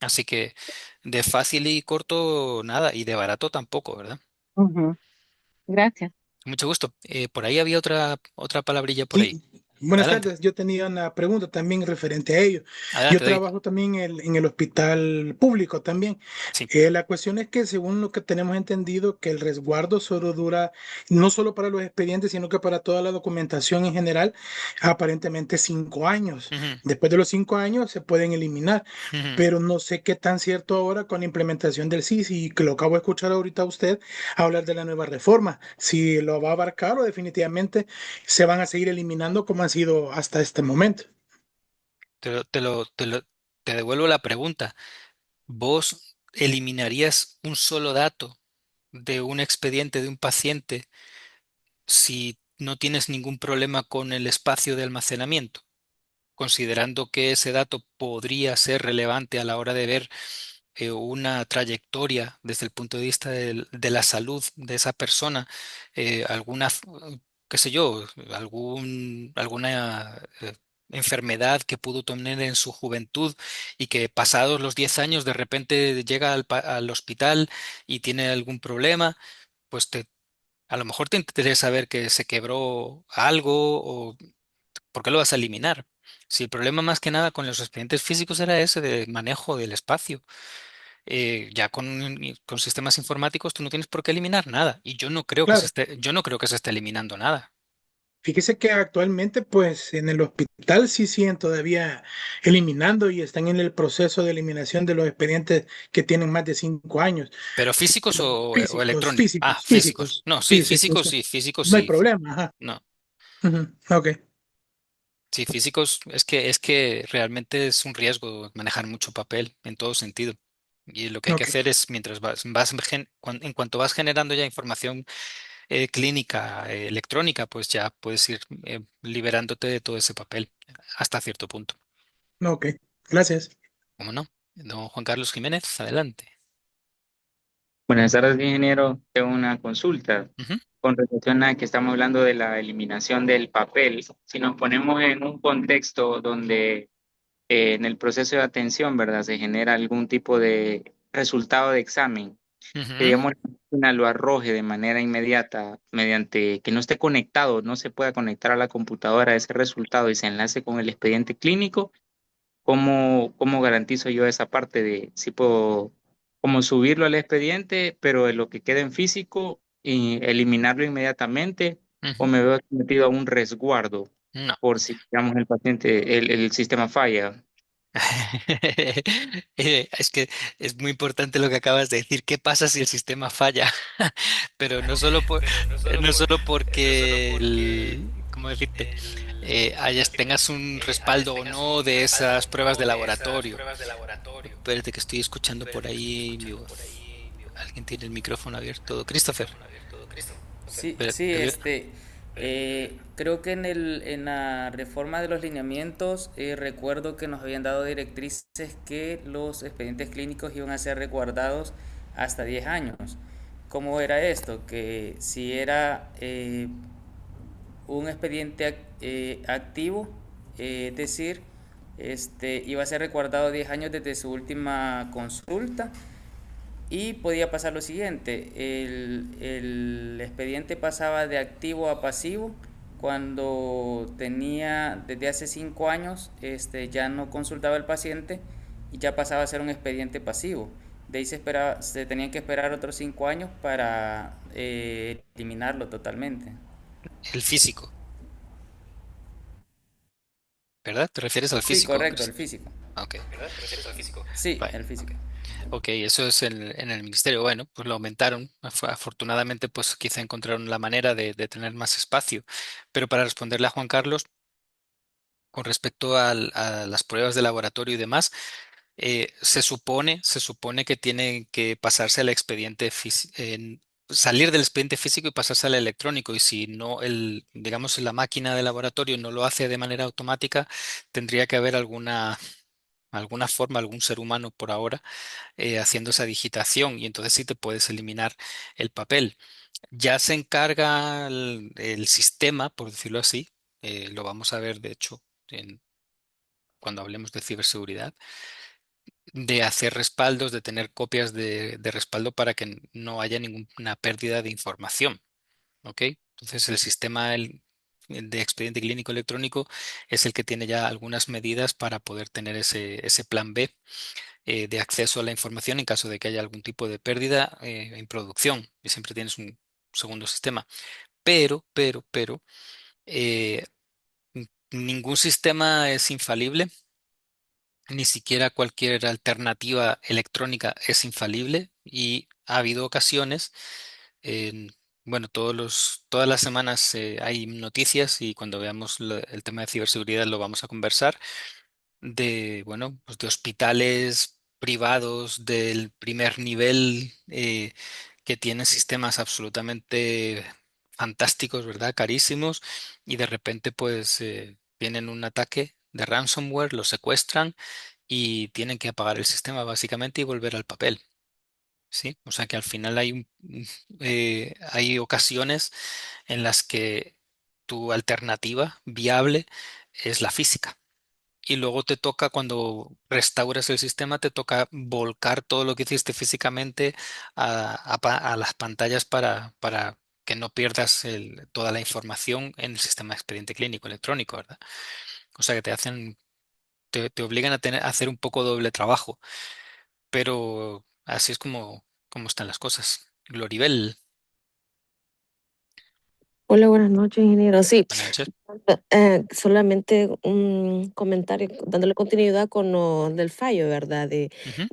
Así que de fácil y corto nada, y de barato tampoco, ¿verdad?
Ujú. Gracias.
Mucho gusto. Por ahí había otra palabrilla por ahí.
Sí, buenas
Adelante.
tardes. Yo tenía una pregunta también referente a ello. Yo
Adelante, David.
trabajo también en el hospital público también.
Sí.
La cuestión es que según lo que tenemos entendido, que el resguardo solo dura no solo para los expedientes, sino que para toda la documentación en general, aparentemente 5 años.
Ujú,
Después de los 5 años se pueden eliminar,
ujú.
pero no sé qué tan cierto ahora con la implementación del SIS y que lo acabo de escuchar ahorita a usted hablar de la nueva reforma, si lo va a abarcar o definitivamente se van a seguir eliminando como han sido hasta este momento.
Te, lo- te, lo- te, lo- Te devuelvo la pregunta. ¿Vos eliminarías un solo dato de un expediente de un paciente si no tienes ningún problema con el espacio de almacenamiento, considerando que ese dato podría ser relevante a la hora de ver una trayectoria desde el punto de vista de la salud de esa persona, qué sé yo, alguna enfermedad que pudo tener en su juventud y que pasados los 10 años de repente llega al hospital y tiene algún problema, pues a lo mejor te interesa ver que se quebró algo o ¿por qué lo vas a eliminar? Si el problema más que nada con los expedientes físicos era ese de manejo del espacio, ya con sistemas informáticos tú no tienes por qué eliminar nada. Y
Claro,
yo no creo que se esté eliminando nada.
fíjese que actualmente pues en el hospital sí siguen todavía eliminando y están en el proceso de eliminación de los expedientes que tienen más de 5 años.
¿Pero físicos
Los
o
físicos,
electrónicos? Ah,
físicos,
físicos.
físicos,
No, sí,
físicos.
físicos
No hay
sí.
problema, ajá.
No,
Ujú, ok,
sí, físicos es que realmente es un riesgo manejar mucho papel en todo sentido. Y lo que hay que
ok,
hacer es, mientras en cuanto vas generando ya información clínica electrónica, pues ya puedes ir liberándote de todo ese papel hasta cierto punto.
ok. Gracias.
¿Cómo no? Don Juan Carlos Jiménez, adelante.
Buenas tardes, ingeniero. Tengo una consulta
Ujú,
con relación a que estamos hablando de la eliminación del papel. Si nos ponemos en un contexto donde en el proceso de atención, ¿verdad? Se genera algún tipo de resultado de examen, que
ujú,
digamos la máquina lo arroje de manera inmediata mediante que no esté conectado, no se pueda conectar a la computadora ese resultado y se enlace con el expediente clínico. ¿Cómo garantizo yo esa parte de si puedo como subirlo al expediente, pero de lo que quede en físico y eliminarlo inmediatamente, o
ujú.
me veo sometido a un resguardo
No.
por si, digamos, el paciente, el sistema falla?
Es que es muy importante lo que acabas de decir. ¿Qué pasa si el sistema falla? Pero no solo porque ¿cómo decirte? Tengas un respaldo o no de esas pruebas de laboratorio. Espérate que estoy escuchando por ahí mi voz. Alguien tiene el micrófono abierto. Christopher.
Sí,
Espérate,
sí, creo que en la reforma de los lineamientos recuerdo que nos habían dado directrices que los expedientes clínicos iban a ser resguardados hasta 10 años. ¿Cómo era esto? Que si era un expediente activo, es decir, iba a ser resguardado 10 años desde su última consulta y podía pasar lo siguiente, el expediente pasaba de activo a pasivo cuando tenía desde hace 5 años, ya no consultaba al paciente y ya pasaba a ser un expediente pasivo. De ahí se tenían que esperar otros 5 años para eliminarlo totalmente.
el físico, ¿verdad? ¿Te refieres al
Sí,
físico,
correcto, el
Chris?
físico.
Ok.
Sí,
Vale.
el físico.
Ok, eso es en el ministerio. Bueno, pues lo aumentaron. Afortunadamente, pues quizá encontraron la manera de tener más espacio. Pero para responderle a Juan Carlos, con respecto a las pruebas de laboratorio y demás, se supone que tiene que pasarse al expediente salir del expediente físico y pasarse al electrónico. Y si no, digamos, la máquina de laboratorio no lo hace de manera automática, tendría que haber alguna forma, algún ser humano por ahora haciendo esa digitación y entonces sí te puedes eliminar el papel. Ya se encarga el sistema, por decirlo así, lo vamos a ver de hecho cuando hablemos de ciberseguridad, de hacer respaldos, de tener copias de respaldo para que no haya ninguna pérdida de información. ¿Ok? Entonces el sistema el de expediente clínico electrónico es el que tiene ya algunas medidas para poder tener ese plan B de acceso a la información en caso de que haya algún tipo de pérdida en producción. Y siempre tienes un segundo sistema. Pero, eh, ningún sistema es infalible, ni siquiera cualquier alternativa electrónica es infalible y ha habido ocasiones, en- bueno, todas las semanas hay noticias y cuando veamos el tema de ciberseguridad lo vamos a conversar bueno, pues de hospitales privados del primer nivel que tienen sistemas absolutamente fantásticos, ¿verdad? Carísimos, y de repente pues vienen un ataque de ransomware, lo secuestran y tienen que apagar el sistema básicamente y volver al papel, ¿sí? O sea que al final hay ocasiones en las que tu alternativa viable es la física. Y luego te toca, cuando restauras el sistema, te toca volcar todo lo que hiciste físicamente a las pantallas para que no pierdas toda la información en el sistema de expediente clínico electrónico, ¿verdad? O sea que te obligan a hacer un poco doble trabajo, pero así es como están las cosas. Gloribel,
Hola, buenas noches, ingeniero. Sí,
buenas noches.
solamente un comentario dándole continuidad con lo del fallo, ¿verdad?
Ujú,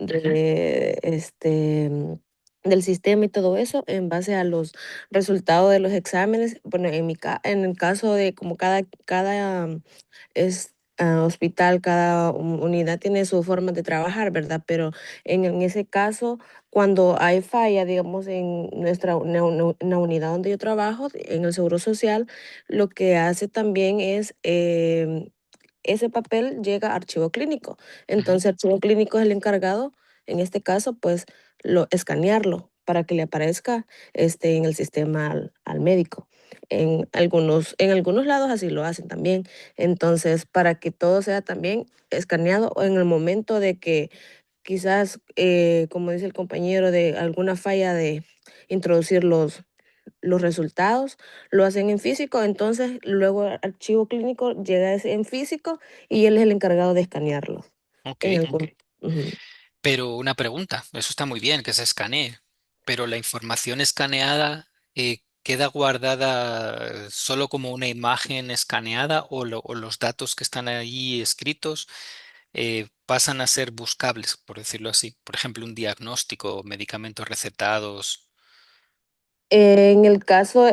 Del sistema y todo eso en base a los resultados de los exámenes. Bueno, en el caso de como hospital, cada unidad tiene su forma de trabajar, ¿verdad? Pero en ese caso, cuando hay falla, digamos, en en la unidad donde yo trabajo, en el Seguro Social, lo que hace también es ese papel llega a archivo clínico.
Ujú.
Entonces, archivo clínico es el encargado, en este caso, pues, escanearlo para que le aparezca en el sistema al médico. En algunos lados así lo hacen también. Entonces, para que todo sea también escaneado o en el momento de que quizás, como dice el compañero, de alguna falla de introducir los resultados, lo hacen en físico, entonces luego el archivo clínico llega en físico y él es el encargado de escanearlo.
Ok.
En algún, ujú.
Pero una pregunta, eso está muy bien, que se escanee, pero la información escaneada ¿queda guardada solo como una imagen escaneada o los datos que están ahí escritos pasan a ser buscables, por decirlo así? Por ejemplo, un diagnóstico, medicamentos recetados,
En el caso,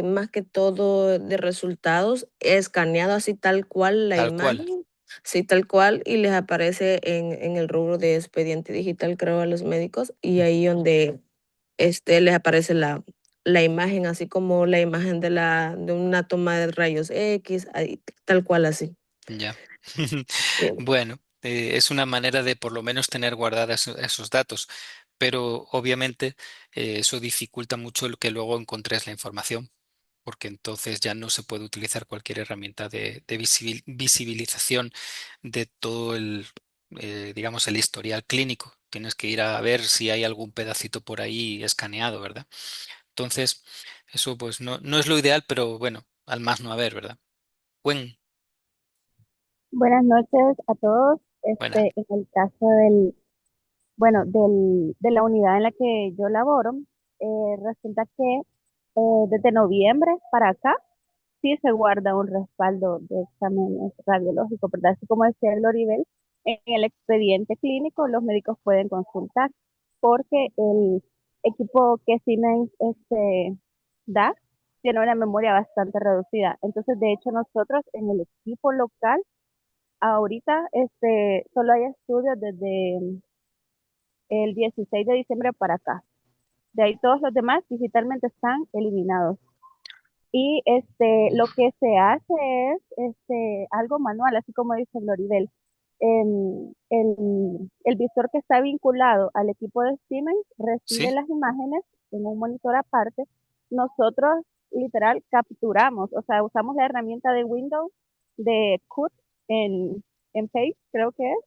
más que todo de resultados, escaneado así tal cual la
tal cual.
imagen, sí, tal cual, y les aparece en el rubro de expediente digital, creo, a los médicos, y ahí donde les aparece la imagen, así como la imagen de una toma de rayos X, ahí, tal cual así.
Ya.
Sí.
Bueno, es una manera de por lo menos tener guardadas esos datos, pero obviamente eso dificulta mucho el que luego encontres la información, porque entonces ya no se puede utilizar cualquier herramienta de visibilización de todo digamos, el historial clínico. Tienes que ir a ver si hay algún pedacito por ahí escaneado, ¿verdad? Entonces, eso pues no es lo ideal, pero bueno, al más no haber, ¿verdad? Buen,
Buenas noches a todos.
buena.
En el caso de la unidad en la que yo laboro, resulta que desde noviembre para acá sí se guarda un respaldo de exámenes radiológicos, ¿verdad? Así como decía el Loribel, en el expediente clínico los médicos pueden consultar porque el equipo que Siemens da tiene una memoria bastante reducida. Entonces, de hecho, nosotros en el equipo local ahorita, solo hay estudios desde el 16 de diciembre para acá. De ahí todos los demás digitalmente están eliminados. Y lo que se hace es algo manual, así como dice Loribel. El visor que está vinculado al equipo de Siemens recibe
¿Sí?
las imágenes en un monitor aparte. Nosotros literal capturamos, o sea, usamos la herramienta de Windows de Cut en Paste, creo que es,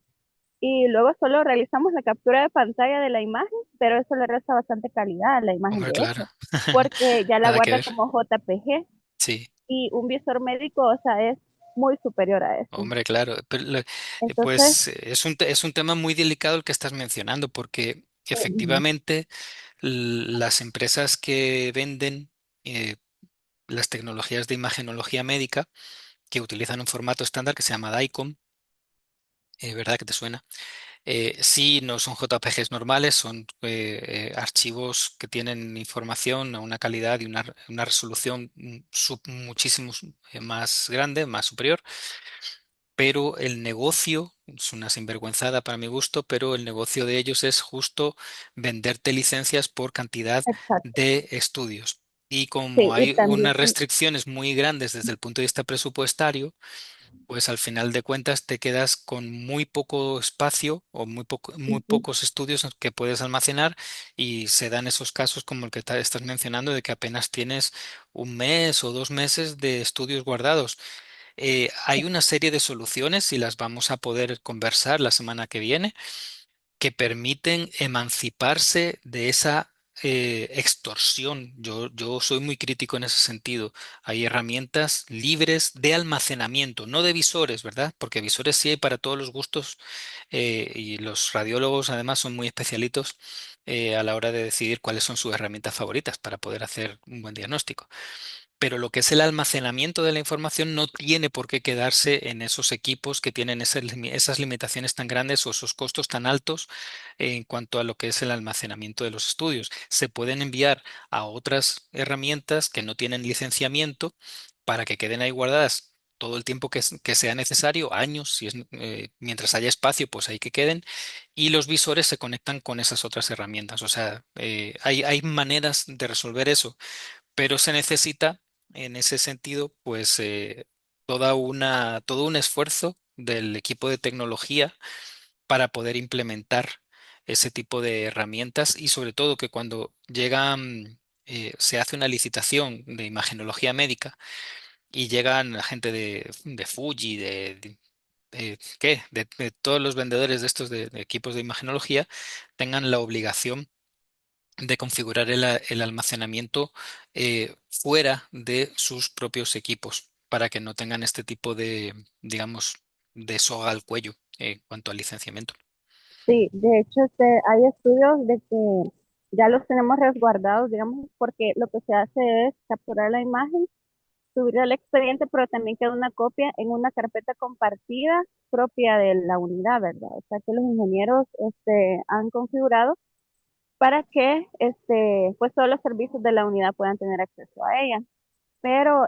y luego solo realizamos la captura de pantalla de la imagen, pero eso le resta bastante calidad a la imagen
Hombre,
de
claro.
hecho, porque ya la
Nada que
guarda
ver.
como JPG
Sí,
y un visor médico, o sea, es muy superior a eso.
hombre, claro. Pero,
Entonces,
pues es un tema muy delicado el que estás mencionando, porque
ujú,
efectivamente las empresas que venden eh, las tecnologías de imagenología médica, que utilizan un formato estándar que se llama DICOM, ¿verdad que te suena? Sí, no son JPGs normales, son archivos que tienen información a una calidad y una resolución muchísimo más grande, más superior, pero el negocio, es una sinvergüenzada para mi gusto, pero el negocio de ellos es justo venderte licencias por cantidad
exacto.
de estudios. Y
Sí,
como
y
hay
también,
unas restricciones muy grandes desde el punto de vista presupuestario, pues al final de cuentas te quedas con muy poco espacio o muy
ujú,
pocos estudios que puedes almacenar y se dan esos casos como el que estás mencionando de que apenas tienes un mes o 2 meses de estudios guardados. Hay una serie de soluciones y las vamos a poder conversar la semana que viene que permiten emanciparse de esa extorsión. Yo soy muy crítico en ese sentido. Hay herramientas libres de almacenamiento, no de visores, ¿verdad? Porque visores sí hay para todos los gustos y los radiólogos además son muy especialitos a la hora de decidir cuáles son sus herramientas favoritas para poder hacer un buen diagnóstico. Pero lo que es el almacenamiento de la información no tiene por qué quedarse en esos equipos que tienen esas limitaciones tan grandes o esos costos tan altos en cuanto a lo que es el almacenamiento de los estudios. Se pueden enviar a otras herramientas que no tienen licenciamiento para que queden ahí guardadas todo el tiempo que sea necesario, años, si es, mientras haya espacio, pues ahí que queden, y los visores se conectan con esas otras herramientas. O sea, hay maneras de resolver eso, pero se necesita en ese sentido, pues todo un esfuerzo del equipo de tecnología para poder implementar ese tipo de herramientas y sobre todo que cuando se hace una licitación de imagenología médica y llegan la gente de Fuji, de todos los vendedores de estos de equipos de imagenología, tengan la obligación de configurar el almacenamiento fuera de sus propios equipos para que no tengan este tipo digamos, de soga al cuello en cuanto al licenciamiento.
Sí, de hecho, hay estudios de que ya los tenemos resguardados, digamos, porque lo que se hace es capturar la imagen, subir al expediente, pero también queda una copia en una carpeta compartida propia de la unidad, ¿verdad? O sea que los ingenieros han configurado para que pues todos los servicios de la unidad puedan tener acceso a ella. Pero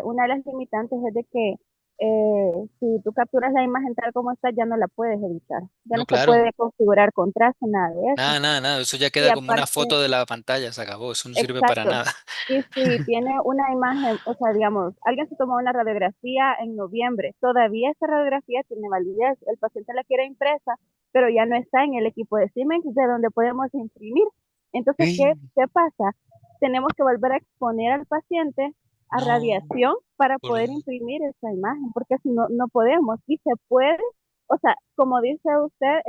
una de las limitantes es de que si tú capturas la imagen tal como está, ya no la puedes editar. Ya
No,
no se
claro.
puede configurar contraste, nada de eso.
Nada, nada, nada. Eso ya
Y
queda como una
aparte,
foto de la pantalla, se acabó. Eso no sirve para
exacto.
nada.
Y si tiene una imagen, o sea, digamos, alguien se tomó una radiografía en noviembre, todavía esa radiografía tiene validez, el paciente la quiere impresa, pero ya no está en el equipo de Siemens de donde podemos imprimir. Entonces, ¿qué,
¡Ey!
qué pasa? Tenemos que volver a exponer al paciente a
No,
radiación para
por
poder
Dios.
imprimir esa imagen, porque si no, no podemos. Y se puede, o sea, como dice usted,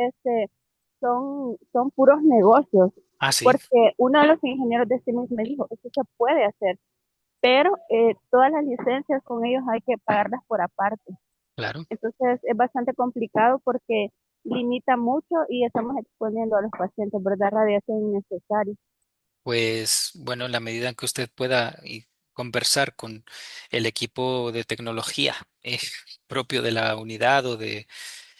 son puros negocios
Ah, sí,
porque uno de los ingenieros de Siemens me dijo, eso se puede hacer, pero todas las licencias con ellos hay que pagarlas por aparte.
claro.
Entonces es bastante complicado porque limita mucho y estamos exponiendo a los pacientes, ¿verdad? Radiación innecesaria.
Pues bueno, en la medida en que usted pueda conversar con el equipo de tecnología propio de la unidad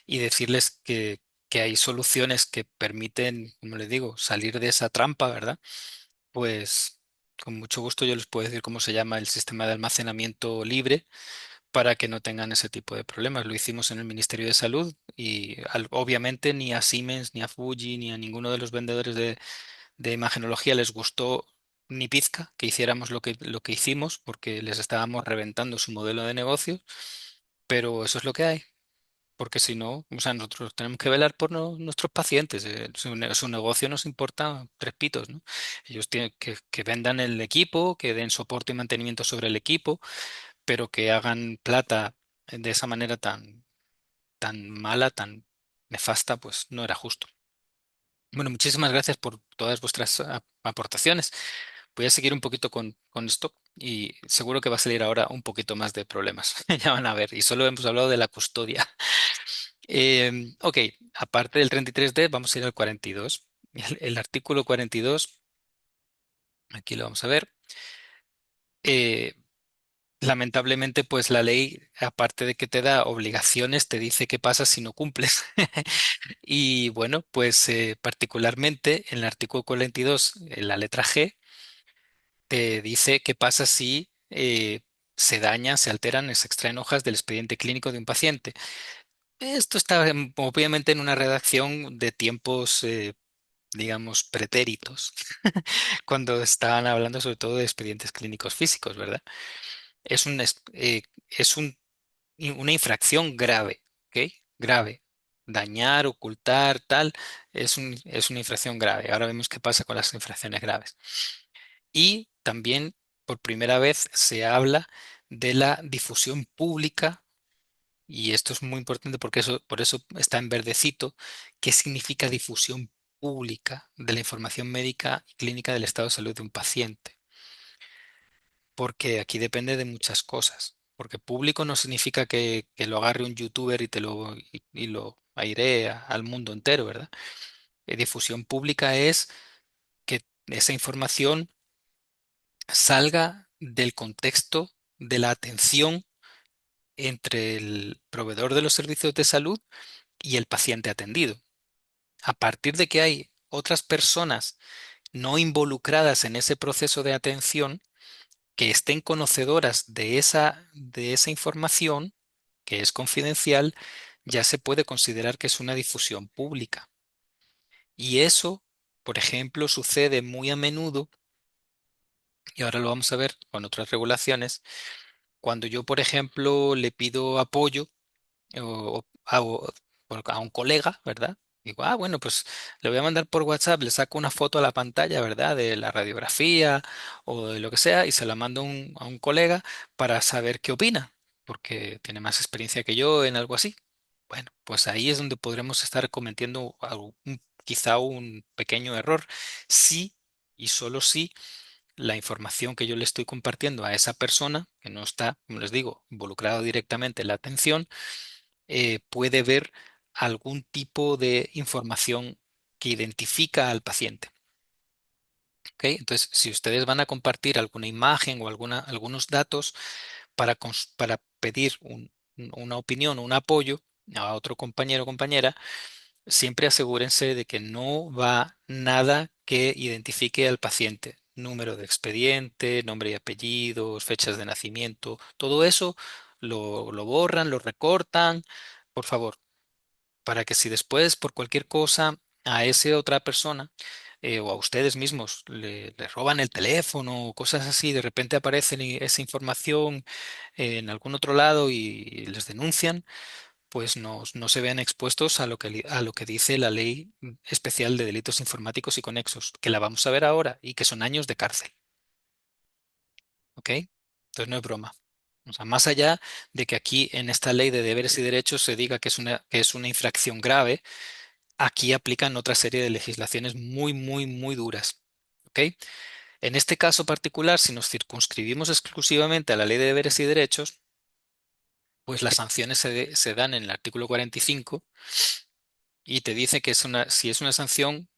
y decirles que hay soluciones que permiten, como les digo, salir de esa trampa, ¿verdad? Pues con mucho gusto yo les puedo decir cómo se llama el sistema de almacenamiento libre para que no tengan ese tipo de problemas. Lo hicimos en el Ministerio de Salud y obviamente ni a Siemens, ni a Fuji, ni a ninguno de los vendedores de imagenología les gustó ni pizca que hiciéramos lo que hicimos porque les estábamos reventando su modelo de negocio, pero eso es lo que hay. Porque si no, o sea, nosotros tenemos que velar por nuestros pacientes. Su negocio nos importa tres pitos, ¿no? Ellos tienen que vendan el equipo, que den soporte y mantenimiento sobre el equipo, pero que hagan plata de esa manera tan mala, tan nefasta, pues no era justo. Bueno, muchísimas gracias por todas vuestras aportaciones. Voy a seguir un poquito con esto y seguro que va a salir ahora un poquito más de problemas. Ya van a ver. Y solo hemos hablado de la custodia. Ok, aparte del 33D, vamos a ir al 42. El artículo 42, aquí lo vamos a ver. Eh, Lamentablemente, pues la ley, aparte de que te da obligaciones, te dice qué pasa si no cumples. Y bueno, pues particularmente en el artículo 42, en la letra G, te dice qué pasa si se dañan, se alteran, se extraen hojas del expediente clínico de un paciente. Esto está obviamente en una redacción de tiempos, digamos, pretéritos, cuando estaban hablando sobre todo de expedientes clínicos físicos, ¿verdad? Es un, es, es una infracción grave, ¿ok? Grave. Dañar, ocultar, tal, es una infracción grave. Ahora vemos qué pasa con las infracciones graves. Y también, por primera vez, se habla de la difusión pública, y esto es muy importante porque por eso está en verdecito, qué significa difusión pública de la información médica y clínica del estado de salud de un paciente. Porque aquí depende de muchas cosas. Porque público no significa que lo agarre un youtuber y lo airee al mundo entero, ¿verdad? Difusión pública es que esa información salga del contexto de la atención entre el proveedor de los servicios de salud y el paciente atendido. A partir de que hay otras personas no involucradas en ese proceso de atención, que estén conocedoras de esa información, que es confidencial, ya se puede considerar que es una difusión pública. Y eso, por ejemplo, sucede muy a menudo, y ahora lo vamos a ver con otras regulaciones, cuando yo, por ejemplo, le pido apoyo a un colega, ¿verdad? Digo, bueno, pues le voy a mandar por WhatsApp, le saco una foto a la pantalla, ¿verdad? De la radiografía o de lo que sea y se la mando a un colega para saber qué opina, porque tiene más experiencia que yo en algo así. Bueno, pues ahí es donde podremos estar cometiendo quizá un pequeño error, si y solo si la información que yo le estoy compartiendo a esa persona, que no está, como les digo, involucrado directamente en la atención, puede ver algún tipo de información que identifica al paciente. ¿Ok? Entonces, si ustedes van a compartir alguna imagen o algunos datos para pedir una opinión, un apoyo a otro compañero o compañera, siempre asegúrense de que no va nada que identifique al paciente. Número de expediente, nombre y apellidos, fechas de nacimiento, todo eso lo borran, lo recortan, por favor, para que si después por cualquier cosa a esa otra persona o a ustedes mismos le roban el teléfono o cosas así, de repente aparece esa información en algún otro lado y les denuncian, pues no se vean expuestos a lo que dice la Ley Especial de Delitos Informáticos y Conexos, que la vamos a ver ahora y que son años de cárcel. ¿Ok? Entonces no es broma. O sea, más allá de que aquí en esta ley de deberes y derechos se diga que es una infracción grave, aquí aplican otra serie de legislaciones muy, muy, muy duras. ¿Ok? En este caso particular, si nos circunscribimos exclusivamente a la ley de deberes y derechos, pues las sanciones se dan en el artículo 45 y te dice que si es una sanción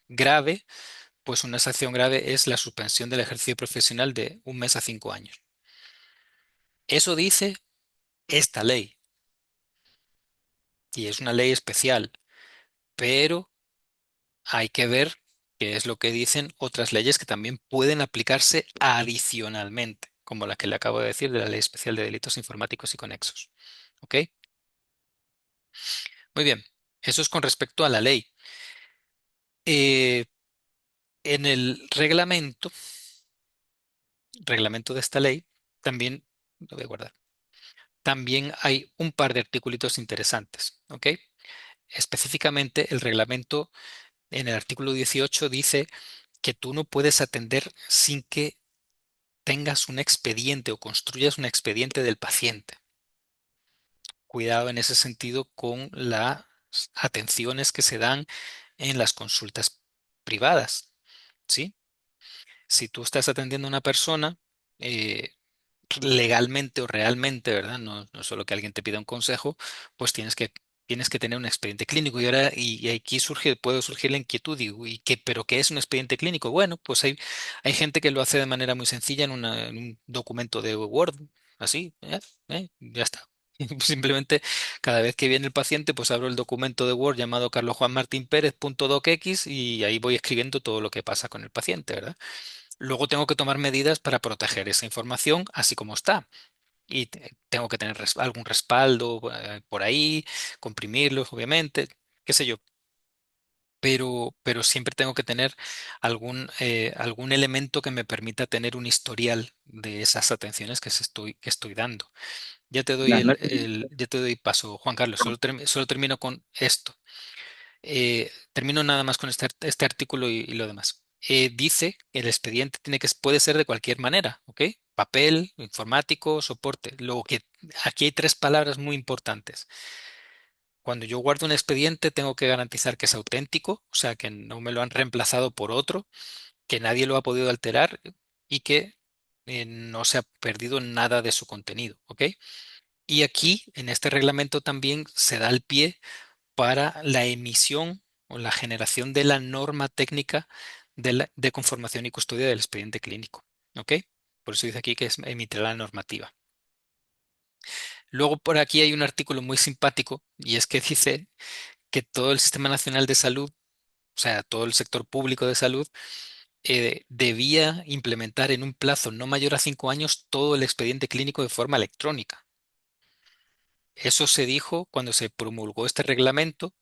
grave, pues una sanción grave es la suspensión del ejercicio profesional de 1 mes a 5 años. Eso dice esta ley y es una ley especial, pero hay que ver qué es lo que dicen otras leyes que también pueden aplicarse adicionalmente, como la que le acabo de decir de la Ley Especial de Delitos Informáticos y Conexos. ¿Ok? Muy bien, eso es con respecto a la ley. Eh, en el reglamento de esta ley, también, lo voy a guardar, también hay un par de articulitos interesantes. ¿Ok? Específicamente, el reglamento en el artículo 18 dice que tú no puedes atender sin que tengas un expediente o construyas un expediente del paciente. Cuidado en ese sentido con las atenciones que se dan en las consultas privadas, ¿sí? Si tú estás atendiendo a una persona, eh, legalmente o realmente, ¿verdad? No solo que alguien te pida un consejo, pues tienes que tener un expediente clínico. Y aquí puede surgir la inquietud, digo, ¿pero qué es un expediente clínico? Bueno, pues hay gente que lo hace de manera muy sencilla en un documento de Word, así, ya está. Simplemente cada vez que viene el paciente, pues abro el documento de Word llamado carlosjuanmartinperez.docx y ahí voy escribiendo todo lo que pasa con el paciente, ¿verdad? Luego tengo que tomar medidas para proteger esa información así como está. Y tengo que tener algún respaldo por ahí, comprimirlos, obviamente, qué sé yo. Pero siempre tengo que tener algún elemento que me permita tener un historial de esas atenciones que estoy dando.
Buenas noches.
Ya te doy paso, Juan Carlos. Solo termino con esto. Termino nada más con este artículo y lo demás. Dice que el expediente puede ser de cualquier manera, ¿ok? Papel, informático, soporte. Aquí hay tres palabras muy importantes. Cuando yo guardo un expediente, tengo que garantizar que es auténtico, o sea, que no me lo han reemplazado por otro, que nadie lo ha podido alterar y que no se ha perdido nada de su contenido, ¿ok? Y aquí, en este reglamento también se da el pie para la emisión o la generación de la norma técnica de conformación y custodia del expediente clínico. ¿Ok? Por eso dice aquí que emitirá la normativa. Luego por aquí hay un artículo muy simpático y es que dice que todo el Sistema Nacional de Salud, o sea, todo el sector público de salud, debía implementar en un plazo no mayor a 5 años todo el expediente clínico de forma electrónica. Eso se dijo cuando se promulgó este reglamento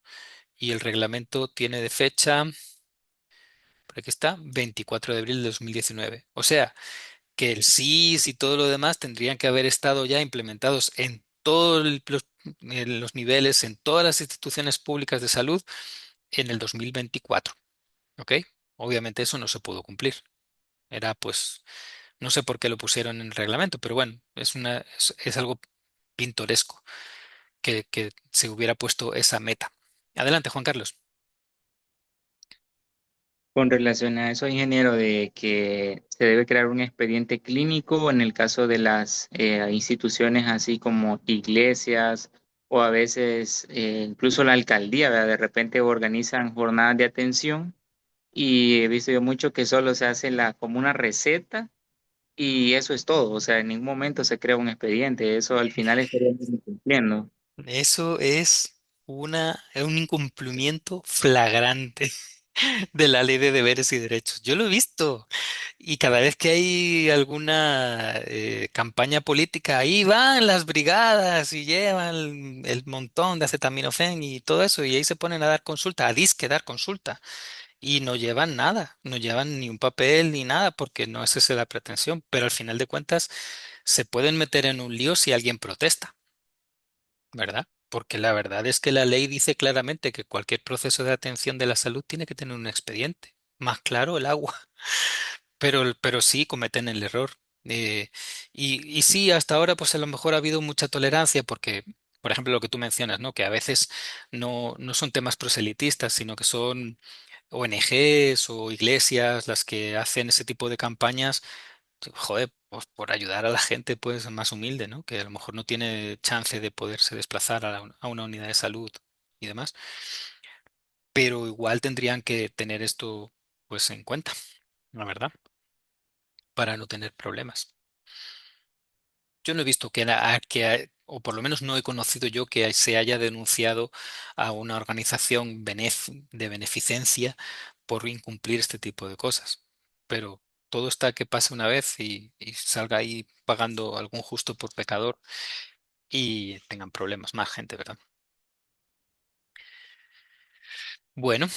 y el reglamento tiene de fecha, por aquí está, 24 de abril de 2019. O sea, que el SIS y todo lo demás tendrían que haber estado ya implementados en todos los niveles, en todas las instituciones públicas de salud en el 2024. ¿Ok? Obviamente eso no se pudo cumplir. Era pues, no sé por qué lo pusieron en el reglamento, pero bueno, es algo pintoresco que se hubiera puesto esa meta. Adelante, Juan Carlos.
Con relación a eso, ingeniero, de que se debe crear un expediente clínico en el caso de las instituciones así como iglesias o a veces incluso la alcaldía, ¿verdad? De repente organizan jornadas de atención y he visto yo mucho que solo se hace como una receta y eso es todo, o sea, en ningún momento se crea un expediente, eso al final estaríamos incumpliendo.
Eso es un incumplimiento flagrante de la ley de deberes y derechos. Yo lo he visto y cada vez que hay alguna campaña política, ahí van las brigadas y llevan el montón de acetaminofén y todo eso y ahí se ponen a dar consulta, a disque dar consulta y no llevan nada, no llevan ni un papel ni nada porque no es esa la pretensión, pero al final de cuentas se pueden meter en un lío si alguien protesta. ¿Verdad? Porque la verdad es que la ley dice claramente que cualquier proceso de atención de la salud tiene que tener un expediente. Más claro, el agua. Pero sí cometen el error. Eh, y sí, hasta ahora pues a lo mejor ha habido mucha tolerancia porque, por ejemplo, lo que tú mencionas, ¿no? Que a veces no son temas proselitistas, sino que son ONGs o iglesias las que hacen ese tipo de campañas joder, pues por ayudar a la gente pues más humilde, ¿no? Que a lo mejor no tiene chance de poderse desplazar a una unidad de salud y demás, pero igual tendrían que tener esto pues en cuenta, la verdad, para no tener problemas. Yo no he visto o por lo menos no he conocido yo que se haya denunciado a una organización de beneficencia por incumplir este tipo de cosas. Pero todo está que pase una vez y salga ahí pagando algún justo por pecador y tengan problemas más gente, ¿verdad? Bueno,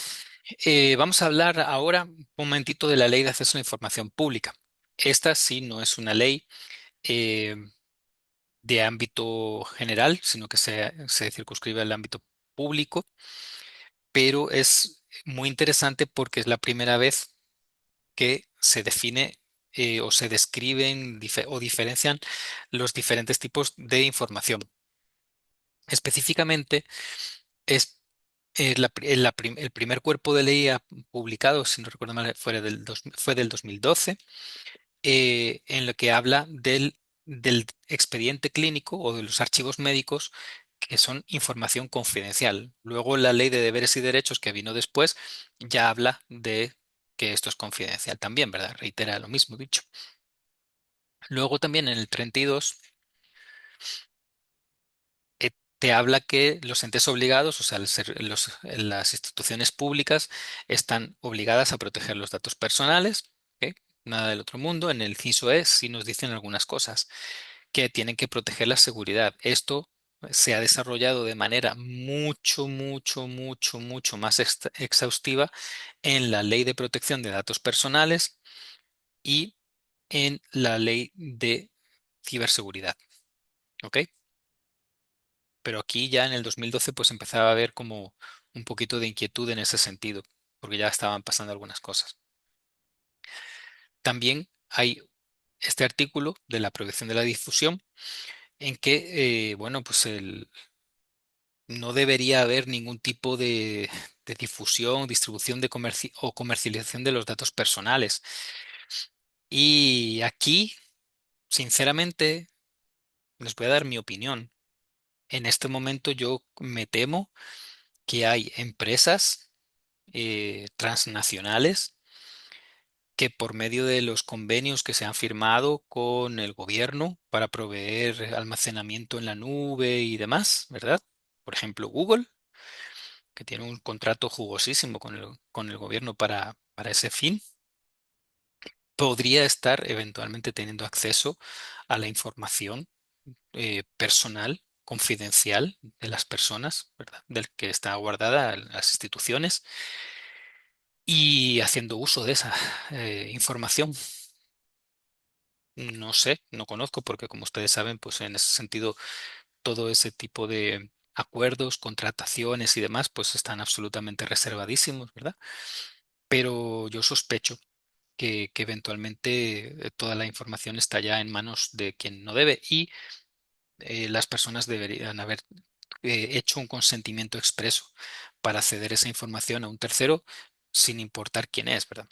vamos a hablar ahora un momentito de la Ley de Acceso a la Información Pública. Esta sí no es una ley eh, de ámbito general, sino que se circunscribe al ámbito público, pero es muy interesante porque es la primera vez que se define o se describen o diferencian los diferentes tipos de información. Específicamente, es el primer cuerpo de ley publicado, si no recuerdo mal, fue del 2012, en lo que habla del expediente clínico o de los archivos médicos que son información confidencial. Luego la ley de deberes y derechos que vino después ya habla de que esto es confidencial también, ¿verdad? Reitera lo mismo dicho. Luego también en el 32 te habla que los entes obligados, o sea, las instituciones públicas están obligadas a proteger los datos personales. ¿Ok? Nada del otro mundo. En el inciso E sí nos dicen algunas cosas que tienen que proteger la seguridad. Esto se ha desarrollado de manera mucho más exhaustiva en la Ley de Protección de Datos Personales y en la Ley de Ciberseguridad. ¿Ok? Pero aquí ya en el 2012 pues empezaba a haber como un poquito de inquietud en ese sentido, porque ya estaban pasando algunas cosas. También hay este artículo de la prohibición de la difusión en que, bueno, pues no debería haber ningún tipo de difusión, distribución o comercialización de los datos personales. Y aquí, sinceramente, les voy a dar mi opinión. En este momento yo me temo que hay empresas transnacionales que por medio de los convenios que se han firmado con el gobierno para proveer almacenamiento en la nube y demás, ¿verdad? Por ejemplo, Google, que tiene un contrato jugosísimo con el gobierno para ese fin, podría estar eventualmente teniendo acceso a la información personal, confidencial de las personas, ¿verdad? Del que está guardada en las instituciones y haciendo uso de esa información. No sé, no conozco, porque como ustedes saben, pues en ese sentido, todo ese tipo de acuerdos, contrataciones y demás, pues están absolutamente reservadísimos, ¿verdad? Pero yo sospecho que eventualmente toda la información está ya en manos de quien no debe y las personas deberían haber hecho un consentimiento expreso para ceder esa información a un tercero sin importar quién es, ¿verdad?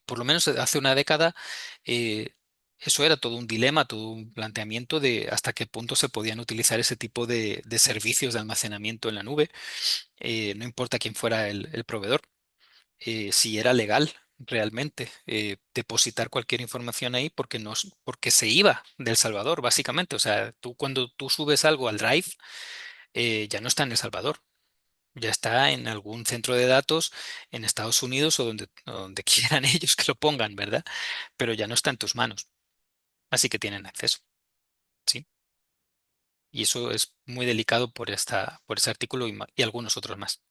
Por lo menos hace una década, eh, eso era todo un dilema, todo un planteamiento de hasta qué punto se podían utilizar ese tipo de servicios de almacenamiento en la nube, no importa quién fuera el proveedor, si era legal realmente depositar cualquier información ahí porque no, porque se iba de El Salvador, básicamente. O sea, tú cuando tú subes algo al Drive, ya no está en El Salvador. Ya está en algún centro de datos en Estados Unidos o donde quieran ellos que lo pongan, ¿verdad? Pero ya no está en tus manos. Así que tienen acceso, ¿sí? Y eso es muy delicado por ese artículo y algunos otros más.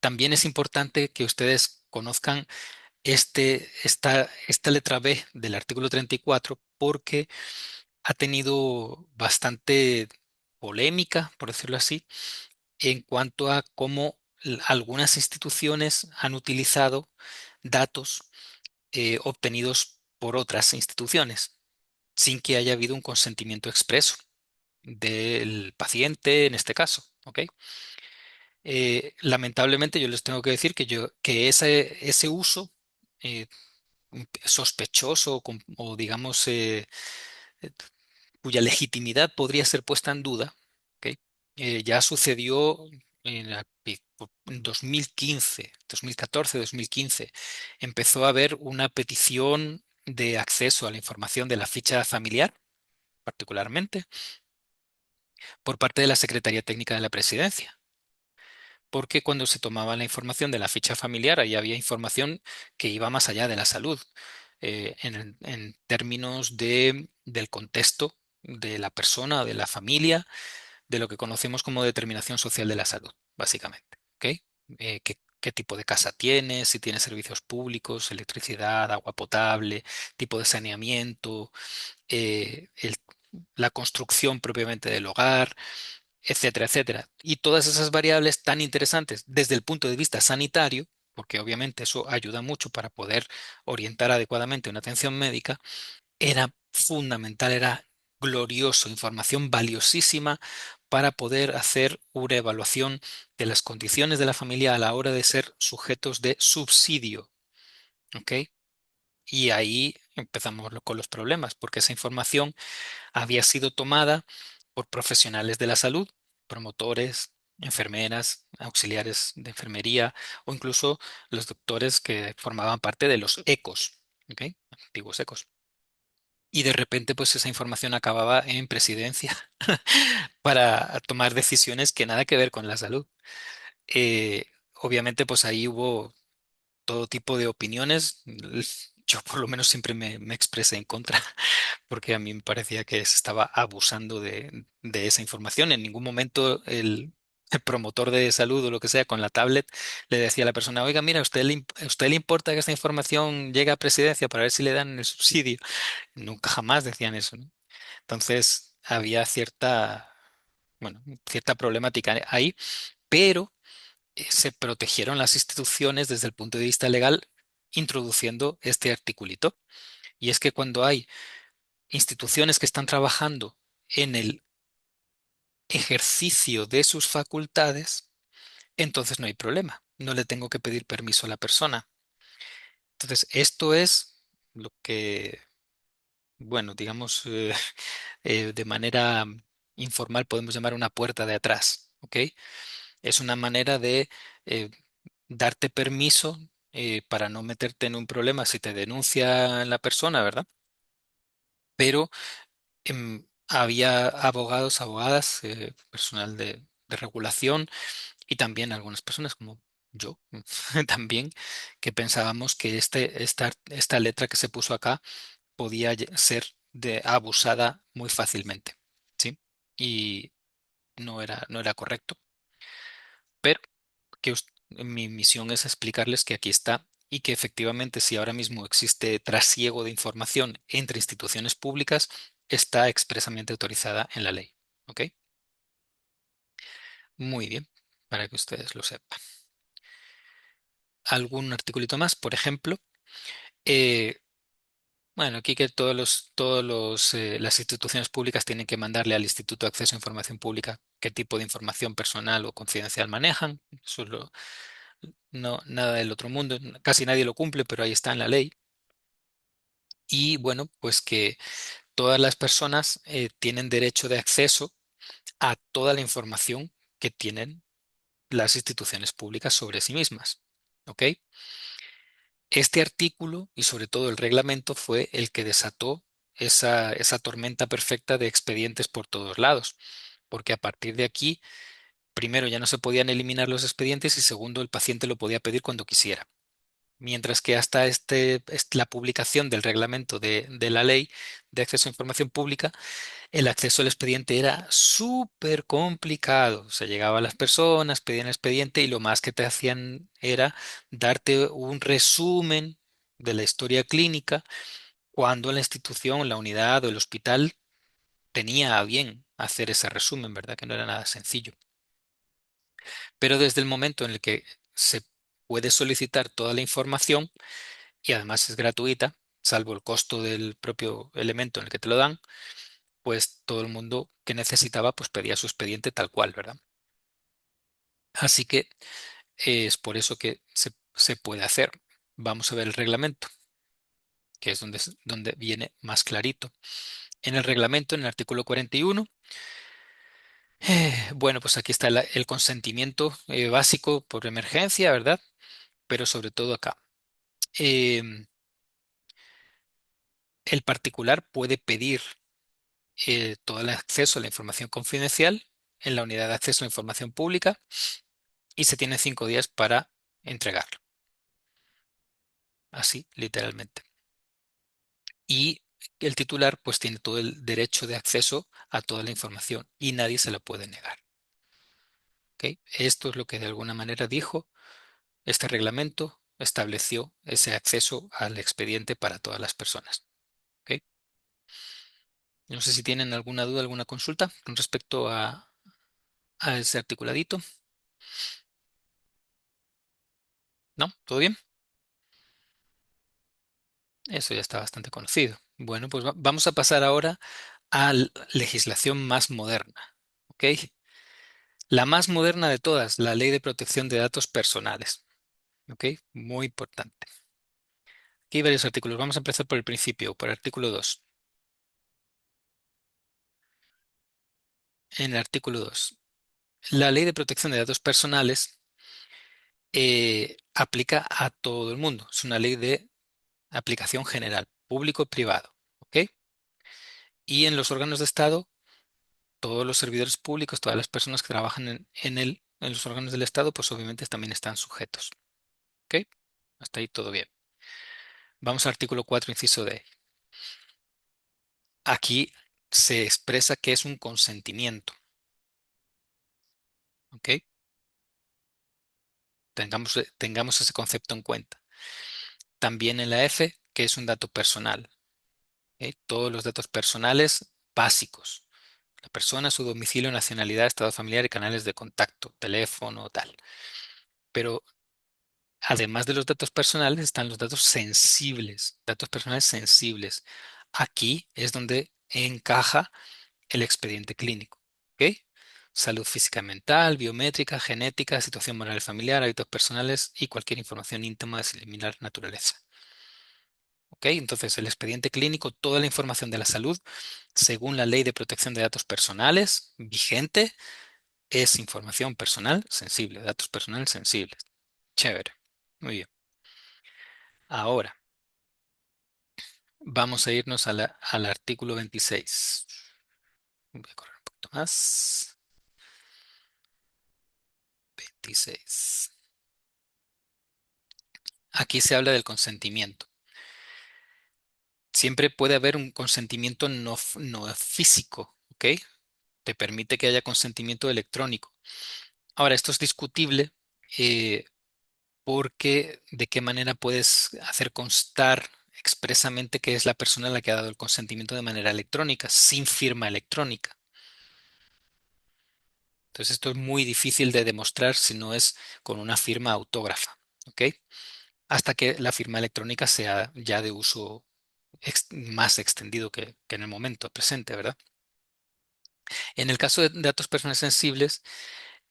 También es importante que ustedes conozcan esta letra B del artículo 34 porque ha tenido bastante polémica, por decirlo así, en cuanto a cómo algunas instituciones han utilizado datos obtenidos por otras instituciones sin que haya habido un consentimiento expreso del paciente en este caso, ¿ok? Lamentablemente yo les tengo que decir que ese uso eh, sospechoso o digamos eh, cuya legitimidad podría ser puesta en duda, ¿ok? Ya sucedió en 2015, 2014, 2015. Empezó a haber una petición de acceso a la información de la ficha familiar, particularmente, por parte de la Secretaría Técnica de la Presidencia. Porque cuando se tomaba la información de la ficha familiar, ahí había información que iba más allá de la salud, en términos del contexto de la persona, de la familia, de lo que conocemos como determinación social de la salud, básicamente. ¿Ok? Qué tipo de casa tienes, si tienes servicios públicos, electricidad, agua potable, tipo de saneamiento, la construcción propiamente del hogar, etcétera, etcétera. Y todas esas variables tan interesantes desde el punto de vista sanitario, porque obviamente eso ayuda mucho para poder orientar adecuadamente una atención médica, era fundamental, era glorioso, información valiosísima para poder hacer una evaluación de las condiciones de la familia a la hora de ser sujetos de subsidio. ¿Ok? Y ahí empezamos con los problemas, porque esa información había sido tomada por profesionales de la salud, promotores, enfermeras, auxiliares de enfermería o incluso los doctores que formaban parte de los ECOs, ¿ok? Antiguos ECOs. Y de repente, pues esa información acababa en presidencia para tomar decisiones que nada que ver con la salud. Obviamente, pues ahí hubo todo tipo de opiniones. Yo por lo menos siempre me expresé en contra porque a mí me parecía que se estaba abusando de esa información. En ningún momento el promotor de salud o lo que sea con la tablet le decía a la persona, oiga, mira, a usted le importa que esta información llegue a presidencia para ver si le dan el subsidio? Nunca jamás decían eso, ¿no? Entonces había bueno, cierta problemática ahí, pero se protegieron las instituciones desde el punto de vista legal introduciendo este articulito. Y es que cuando hay instituciones que están trabajando en el ejercicio de sus facultades, entonces no hay problema. No le tengo que pedir permiso a la persona. Entonces, esto es lo que, bueno, digamos, de manera informal podemos llamar una puerta de atrás, ¿ok? Es una manera de eh, darte permiso para no meterte en un problema si te denuncia la persona, ¿verdad? Pero había abogados, abogadas, personal de regulación y también algunas personas como yo también que pensábamos que esta letra que se puso acá podía ser abusada muy fácilmente, ¿sí? Y no era correcto, pero mi misión es explicarles que aquí está y que efectivamente si ahora mismo existe trasiego de información entre instituciones públicas, está expresamente autorizada en la ley. ¿Ok? Muy bien, para que ustedes lo sepan. ¿Algún articulito más? Por ejemplo, eh, bueno, aquí que las instituciones públicas tienen que mandarle al Instituto de Acceso a Información Pública qué tipo de información personal o confidencial manejan. Eso es no, nada del otro mundo. Casi nadie lo cumple, pero ahí está en la ley. Y bueno, pues que todas las personas tienen derecho de acceso a toda la información que tienen las instituciones públicas sobre sí mismas. ¿Ok? Este artículo y sobre todo el reglamento fue el que desató esa tormenta perfecta de expedientes por todos lados, porque a partir de aquí, primero ya no se podían eliminar los expedientes y segundo el paciente lo podía pedir cuando quisiera. Mientras que hasta la publicación del reglamento de la ley de acceso a información pública, el acceso al expediente era súper complicado. O sea, llegaban las personas, pedían el expediente y lo más que te hacían era darte un resumen de la historia clínica cuando la institución, la unidad o el hospital tenía a bien hacer ese resumen, ¿verdad? Que no era nada sencillo. Pero desde el momento en el que se puede solicitar toda la información y además es gratuita, salvo el costo del propio elemento en el que te lo dan, pues todo el mundo que necesitaba pues pedía su expediente tal cual, ¿verdad? Así que es por eso que se puede hacer. Vamos a ver el reglamento, que es donde viene más clarito. En el reglamento, en el artículo 41, bueno, pues aquí está el consentimiento básico por emergencia, ¿verdad? Pero sobre todo acá. em, el particular puede pedir todo el acceso a la información confidencial en la unidad de acceso a la información pública y se tiene 5 días para entregarlo. Así, literalmente. Y el titular pues tiene todo el derecho de acceso a toda la información y nadie se la puede negar. ¿Ok? Esto es lo que de alguna manera dijo este reglamento, estableció ese acceso al expediente para todas las personas. ¿Ok? No sé si tienen alguna duda, alguna consulta con respecto a ese articuladito. ¿No? ¿Todo bien? Eso ya está bastante conocido. Bueno, pues vamos a pasar ahora a legislación más moderna. ¿Ok? La más moderna de todas, la Ley de Protección de Datos Personales. ¿Ok? Muy importante. Aquí hay varios artículos. Vamos a empezar por el principio, por el artículo 2. En el artículo 2, la Ley de Protección de Datos Personales aplica a todo el mundo. Es una ley de aplicación general, público-privado. ¿Ok? Y en los órganos de Estado, todos los servidores públicos, todas las personas que trabajan en los órganos del Estado, pues obviamente también están sujetos. ¿Ok? Hasta ahí todo bien. Vamos al artículo 4, inciso D. Aquí se expresa que es un consentimiento. ¿Ok? Tengamos ese concepto en cuenta. También en la F, que es un dato personal. ¿Ok? Todos los datos personales básicos. La persona, su domicilio, nacionalidad, estado familiar y canales de contacto, teléfono, tal. Pero además de los datos personales están los datos sensibles, datos personales sensibles. Aquí es donde encaja el expediente clínico. ¿Ok? Salud física y mental, biométrica, genética, situación moral y familiar, hábitos personales y cualquier información íntima de similar naturaleza. ¿Ok? Entonces, el expediente clínico, toda la información de la salud, según la Ley de Protección de Datos Personales vigente, es información personal sensible, datos personales sensibles. Chévere. Muy bien. Ahora, vamos a irnos al artículo 26. Voy a correr un poquito más. 26. Aquí se habla del consentimiento. Siempre puede haber un consentimiento no físico, ¿ok? Te permite que haya consentimiento electrónico. Ahora, esto es discutible. eh, porque de qué manera puedes hacer constar expresamente que es la persona la que ha dado el consentimiento de manera electrónica, sin firma electrónica. Entonces esto es muy difícil de demostrar si no es con una firma autógrafa, ¿ok? Hasta que la firma electrónica sea ya de uso más extendido que en el momento presente, ¿verdad? En el caso de datos personales sensibles,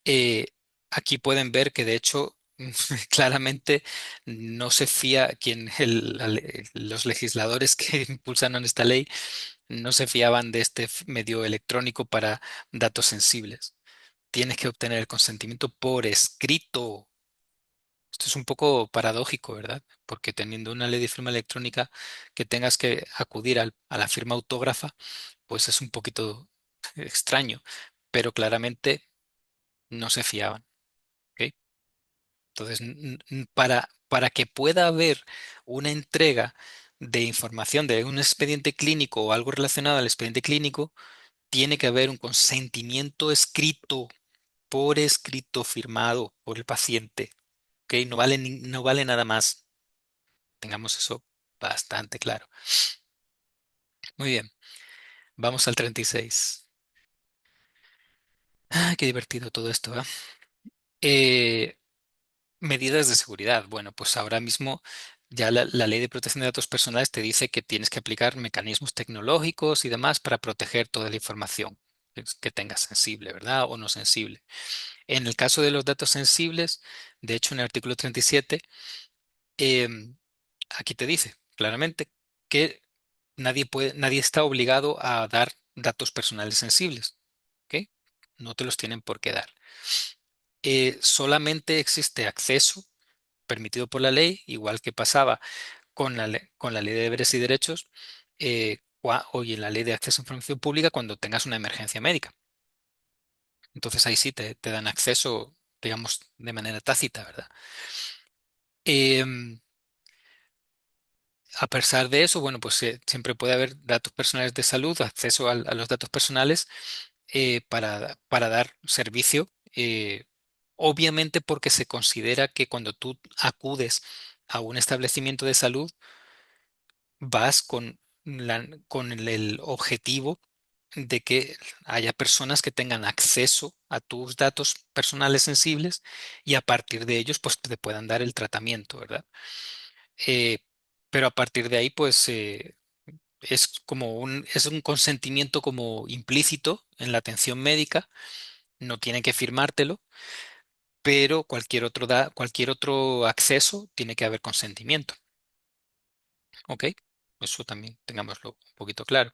eh, aquí pueden ver que de hecho claramente no se fía los legisladores que impulsaron esta ley no se fiaban de este medio electrónico para datos sensibles. Tienes que obtener el consentimiento por escrito. Esto es un poco paradójico, ¿verdad? Porque teniendo una ley de firma electrónica que tengas que acudir a la firma autógrafa, pues es un poquito extraño, pero claramente no se fiaban. ¿Ok? Entonces, para que pueda haber una entrega de información de un expediente clínico o algo relacionado al expediente clínico, tiene que haber un consentimiento escrito, por escrito, firmado por el paciente. ¿Ok? No vale nada más. Tengamos eso bastante claro. Muy bien, vamos al 36. Ah, qué divertido todo esto, ¿ah? Eh, Medidas de seguridad. Bueno, pues ahora mismo ya la Ley de Protección de Datos Personales te dice que tienes que aplicar mecanismos tecnológicos y demás para proteger toda la información que tengas sensible, ¿verdad? O no sensible. En el caso de los datos sensibles, de hecho, en el artículo 37, em, aquí te dice claramente que nadie está obligado a dar datos personales sensibles, ¿ok? No te los tienen por qué dar. Solamente existe acceso permitido por la ley, igual que pasaba con la ley de deberes y derechos, hoy en la ley de acceso a información pública cuando tengas una emergencia médica. Entonces ahí sí te dan acceso, digamos, de manera tácita, ¿verdad? Em, a pesar de eso, bueno, pues siempre puede haber datos personales de salud, acceso a los datos personales para dar servicio. Obviamente porque se considera que cuando tú acudes a un establecimiento de salud, vas con el objetivo de que haya personas que tengan acceso a tus datos personales sensibles y a partir de ellos pues te puedan dar el tratamiento, ¿verdad? Eh, pero a partir de ahí pues es un consentimiento como implícito en la atención médica, no tiene que firmártelo, pero cualquier otro acceso tiene que haber consentimiento, ¿ok? Eso también tengámoslo un poquito claro.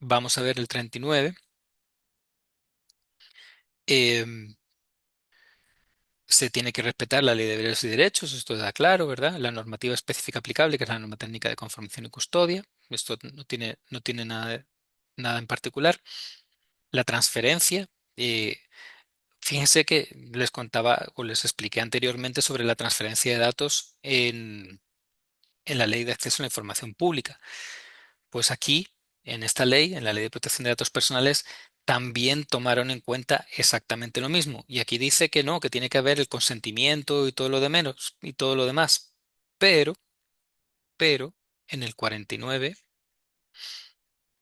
Vamos a ver el 39. Em, Se tiene que respetar la ley de deberes y derechos, esto está claro, ¿verdad? La normativa específica aplicable, que es la norma técnica de conformación y custodia. Esto no tiene nada en particular. La transferencia. eh, Fíjense que les contaba o les expliqué anteriormente sobre la transferencia de datos en la ley de acceso a la información pública. Pues aquí, en esta ley, en la ley de protección de datos personales, también tomaron en cuenta exactamente lo mismo. Y aquí dice que no, que tiene que haber el consentimiento y todo lo de menos y todo lo demás. Pero, pero, en el 49,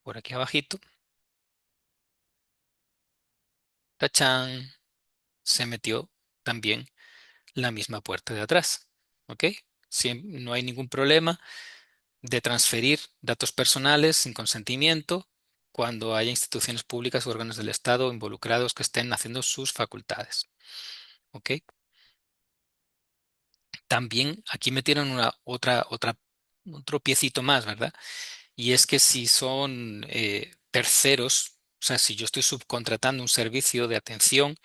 por aquí abajito, tachán, se metió también la misma puerta de atrás. ¿Ok? No hay ningún problema de transferir datos personales sin consentimiento cuando haya instituciones públicas u órganos del Estado involucrados que estén haciendo sus facultades. ¿Ok? También aquí metieron otro piecito más, ¿verdad? Y es que si son terceros, o sea, si yo estoy subcontratando un servicio de atención,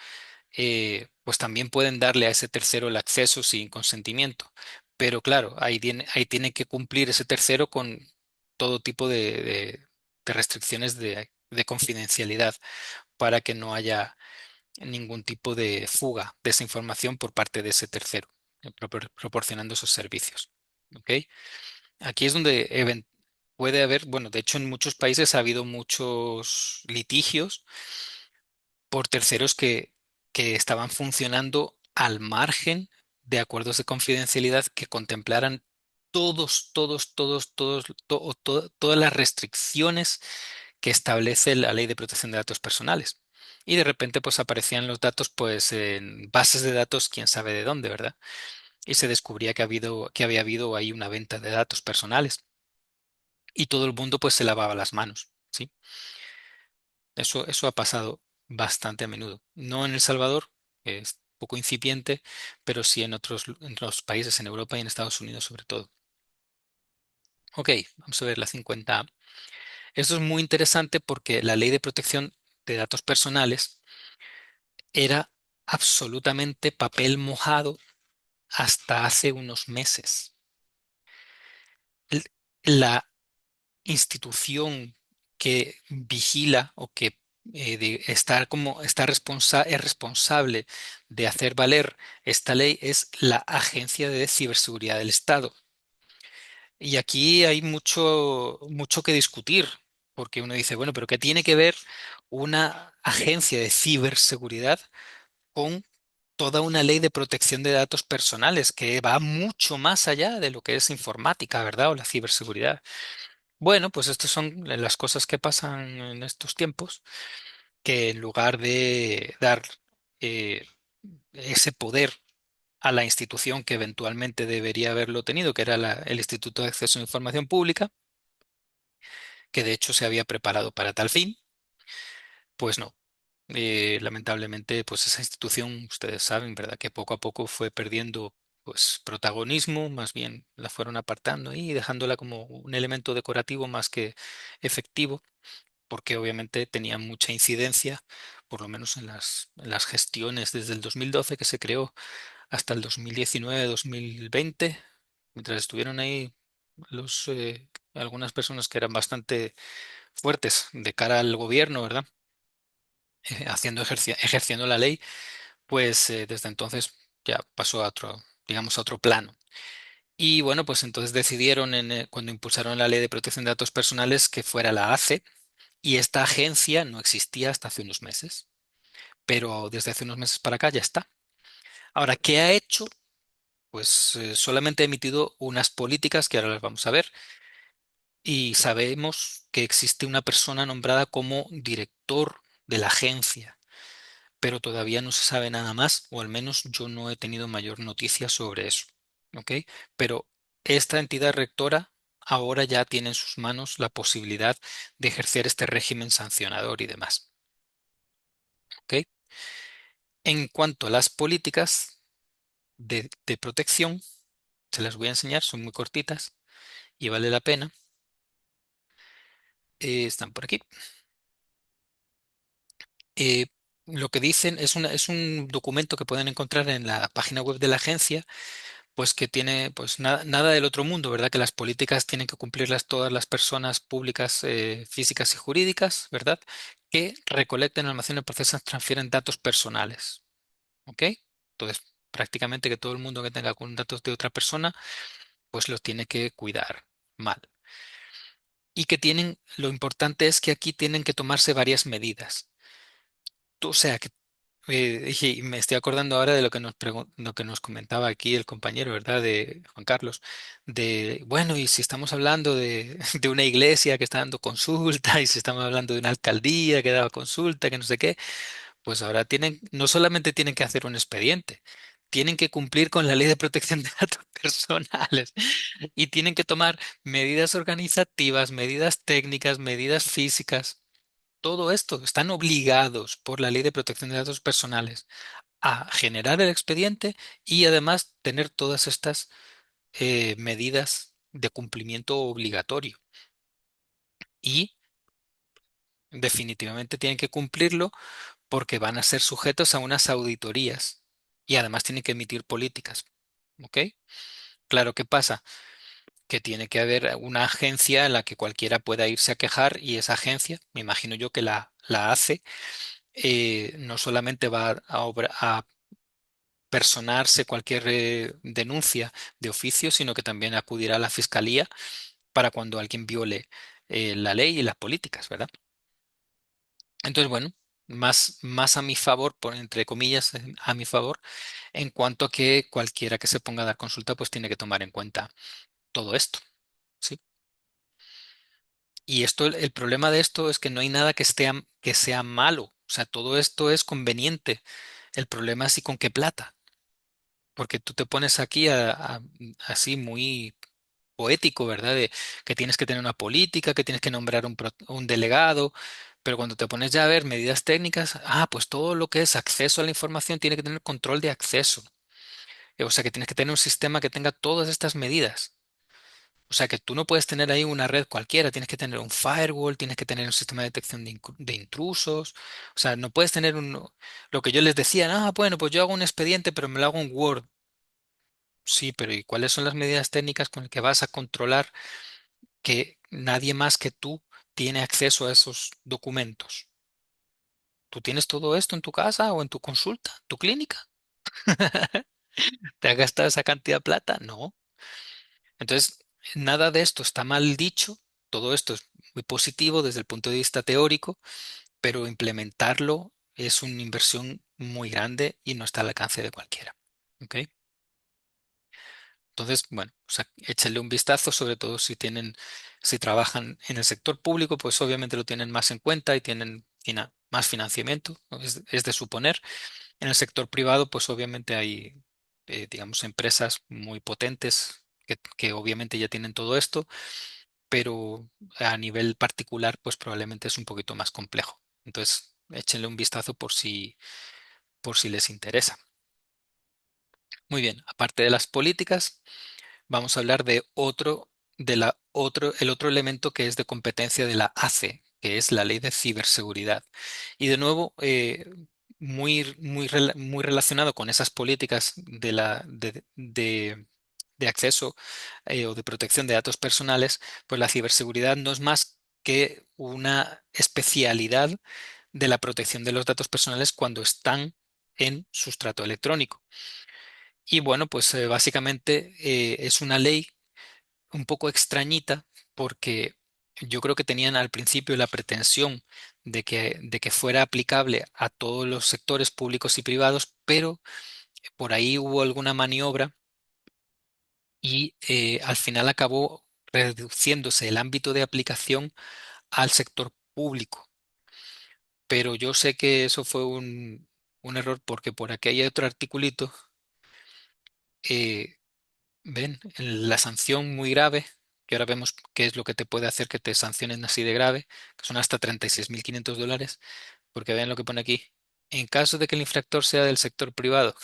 pues también pueden darle a ese tercero el acceso sin consentimiento. Pero claro, ahí tiene que cumplir ese tercero con todo tipo de restricciones de confidencialidad para que no haya ningún tipo de fuga de esa información por parte de ese tercero, proporcionando esos servicios. ¿Ok? Aquí es donde puede haber, bueno, de hecho en muchos países ha habido muchos litigios por terceros que estaban funcionando al margen de acuerdos de confidencialidad que contemplaran todas las restricciones que establece la Ley de Protección de Datos Personales. Y de repente pues aparecían los datos pues en bases de datos, quién sabe de dónde, ¿verdad? Y se descubría que había habido ahí una venta de datos personales. Y todo el mundo pues se lavaba las manos, ¿sí? Eso ha pasado bastante a menudo. No en El Salvador, que es poco incipiente, pero sí en otros países, en Europa y en Estados Unidos sobre todo. Ok, vamos a ver la 50A. Esto es muy interesante porque la Ley de Protección de Datos Personales era absolutamente papel mojado hasta hace unos meses. El- La institución que vigila o que es responsable de hacer valer esta ley es la Agencia de Ciberseguridad del Estado. Y aquí hay mucho que discutir, porque uno dice, bueno, pero ¿qué tiene que ver una agencia de ciberseguridad con toda una ley de protección de datos personales que va mucho más allá de lo que es informática, ¿verdad? O la ciberseguridad? Bueno, pues estas son las cosas que pasan en estos tiempos, que en lugar de dar eh, ese poder a la institución que eventualmente debería haberlo tenido, que era el Instituto de Acceso a Información Pública, que de hecho se había preparado para tal fin, pues no. Lamentablemente, pues esa institución, ustedes saben, ¿verdad? Que poco a poco fue perdiendo pues protagonismo, más bien la fueron apartando y dejándola como un elemento decorativo más que efectivo, porque obviamente tenía mucha incidencia, por lo menos en las gestiones desde el 2012 que se creó hasta el 2019-2020, mientras estuvieron ahí algunas personas que eran bastante fuertes de cara al gobierno, ¿verdad? Ejerciendo la ley, pues desde entonces ya pasó a otro, digamos, a otro plano. Y bueno, pues entonces decidieron cuando impulsaron la ley de protección de datos personales que fuera la ACE, y esta agencia no existía hasta hace unos meses, pero desde hace unos meses para acá ya está. Ahora, ¿qué ha hecho? Pues solamente ha emitido unas políticas que ahora las vamos a ver, y sabemos que existe una persona nombrada como director de la agencia, pero todavía no se sabe nada más, o al menos yo no he tenido mayor noticia sobre eso. ¿Ok? Pero esta entidad rectora ahora ya tiene en sus manos la posibilidad de ejercer este régimen sancionador y demás. ¿Ok? En cuanto a las políticas de protección, se las voy a enseñar, son muy cortitas y vale la pena. Están por aquí. Eh, lo que dicen es un documento que pueden encontrar en la página web de la agencia, pues que tiene pues nada del otro mundo, ¿verdad? Que las políticas tienen que cumplirlas todas las personas públicas, físicas y jurídicas, ¿verdad? Que recolecten, almacenen, procesan, transfieren datos personales, ¿ok? Entonces, prácticamente que todo el mundo que tenga con datos de otra persona, pues los tiene que cuidar mal. Y que lo importante es que aquí tienen que tomarse varias medidas. O sea, que y me estoy acordando ahora de lo que nos comentaba aquí el compañero, ¿verdad? De Juan Carlos, de, bueno, y si estamos hablando de una iglesia que está dando consulta, y si estamos hablando de una alcaldía que daba consulta, que no sé qué, pues ahora no solamente tienen que hacer un expediente, tienen que cumplir con la ley de protección de datos personales y tienen que tomar medidas organizativas, medidas técnicas, medidas físicas. Todo esto están obligados por la ley de protección de datos personales a generar el expediente y además tener todas estas medidas de cumplimiento obligatorio. Y definitivamente tienen que cumplirlo porque van a ser sujetos a unas auditorías y además tienen que emitir políticas. ¿Ok? Claro, ¿qué pasa? Que tiene que haber una agencia en la que cualquiera pueda irse a quejar, y esa agencia, me imagino yo que la hace, no solamente va a personarse cualquier denuncia de oficio, sino que también acudirá a la fiscalía para cuando alguien viole la ley y las políticas, ¿verdad? Entonces, bueno, más a mi favor, por entre comillas, a mi favor, en cuanto a que cualquiera que se ponga a dar consulta, pues tiene que tomar en cuenta todo esto. ¿Sí? Y esto, el problema de esto es que no hay nada que sea malo. O sea, todo esto es conveniente. El problema es y con qué plata. Porque tú te pones aquí así muy poético, ¿verdad? De que tienes que tener una política, que tienes que nombrar un delegado, pero cuando te pones ya a ver medidas técnicas, pues todo lo que es acceso a la información tiene que tener control de acceso. O sea, que tienes que tener un sistema que tenga todas estas medidas. O sea, que tú no puedes tener ahí una red cualquiera, tienes que tener un firewall, tienes que tener un sistema de detección de intrusos. O sea, no puedes tener lo que yo les decía, bueno, pues yo hago un expediente, pero me lo hago en Word. Sí, pero ¿y cuáles son las medidas técnicas con las que vas a controlar que nadie más que tú tiene acceso a esos documentos? ¿Tú tienes todo esto en tu casa o en tu consulta, tu clínica? ¿Te has gastado esa cantidad de plata? No. Entonces, nada de esto está mal dicho. Todo esto es muy positivo desde el punto de vista teórico, pero implementarlo es una inversión muy grande y no está al alcance de cualquiera. ¿Ok? Entonces, bueno, o sea, échenle un vistazo, sobre todo si trabajan en el sector público, pues obviamente lo tienen más en cuenta y tienen más financiamiento, ¿no? Es de suponer. En el sector privado, pues obviamente hay, digamos, empresas muy potentes que obviamente ya tienen todo esto, pero a nivel particular, pues probablemente es un poquito más complejo. Entonces, échenle un vistazo por si les interesa. Muy bien, aparte de las políticas. Vamos a hablar el otro elemento que es de competencia de la ACE, que es la Ley de Ciberseguridad. Y de nuevo, muy relacionado con esas políticas de acceso o de protección de datos personales, pues la ciberseguridad no es más que una especialidad de la protección de los datos personales cuando están en sustrato electrónico. Y bueno, pues básicamente es una ley un poco extrañita porque yo creo que tenían al principio la pretensión de que fuera aplicable a todos los sectores públicos y privados, pero por ahí hubo alguna maniobra y al final acabó reduciéndose el ámbito de aplicación al sector público. Pero yo sé que eso fue un error porque por aquí hay otro articulito. eh, Ven, la sanción muy grave, que ahora vemos qué es lo que te puede hacer que te sancionen así de grave, que son hasta $36.500, porque vean lo que pone aquí. En caso de que el infractor sea del sector privado.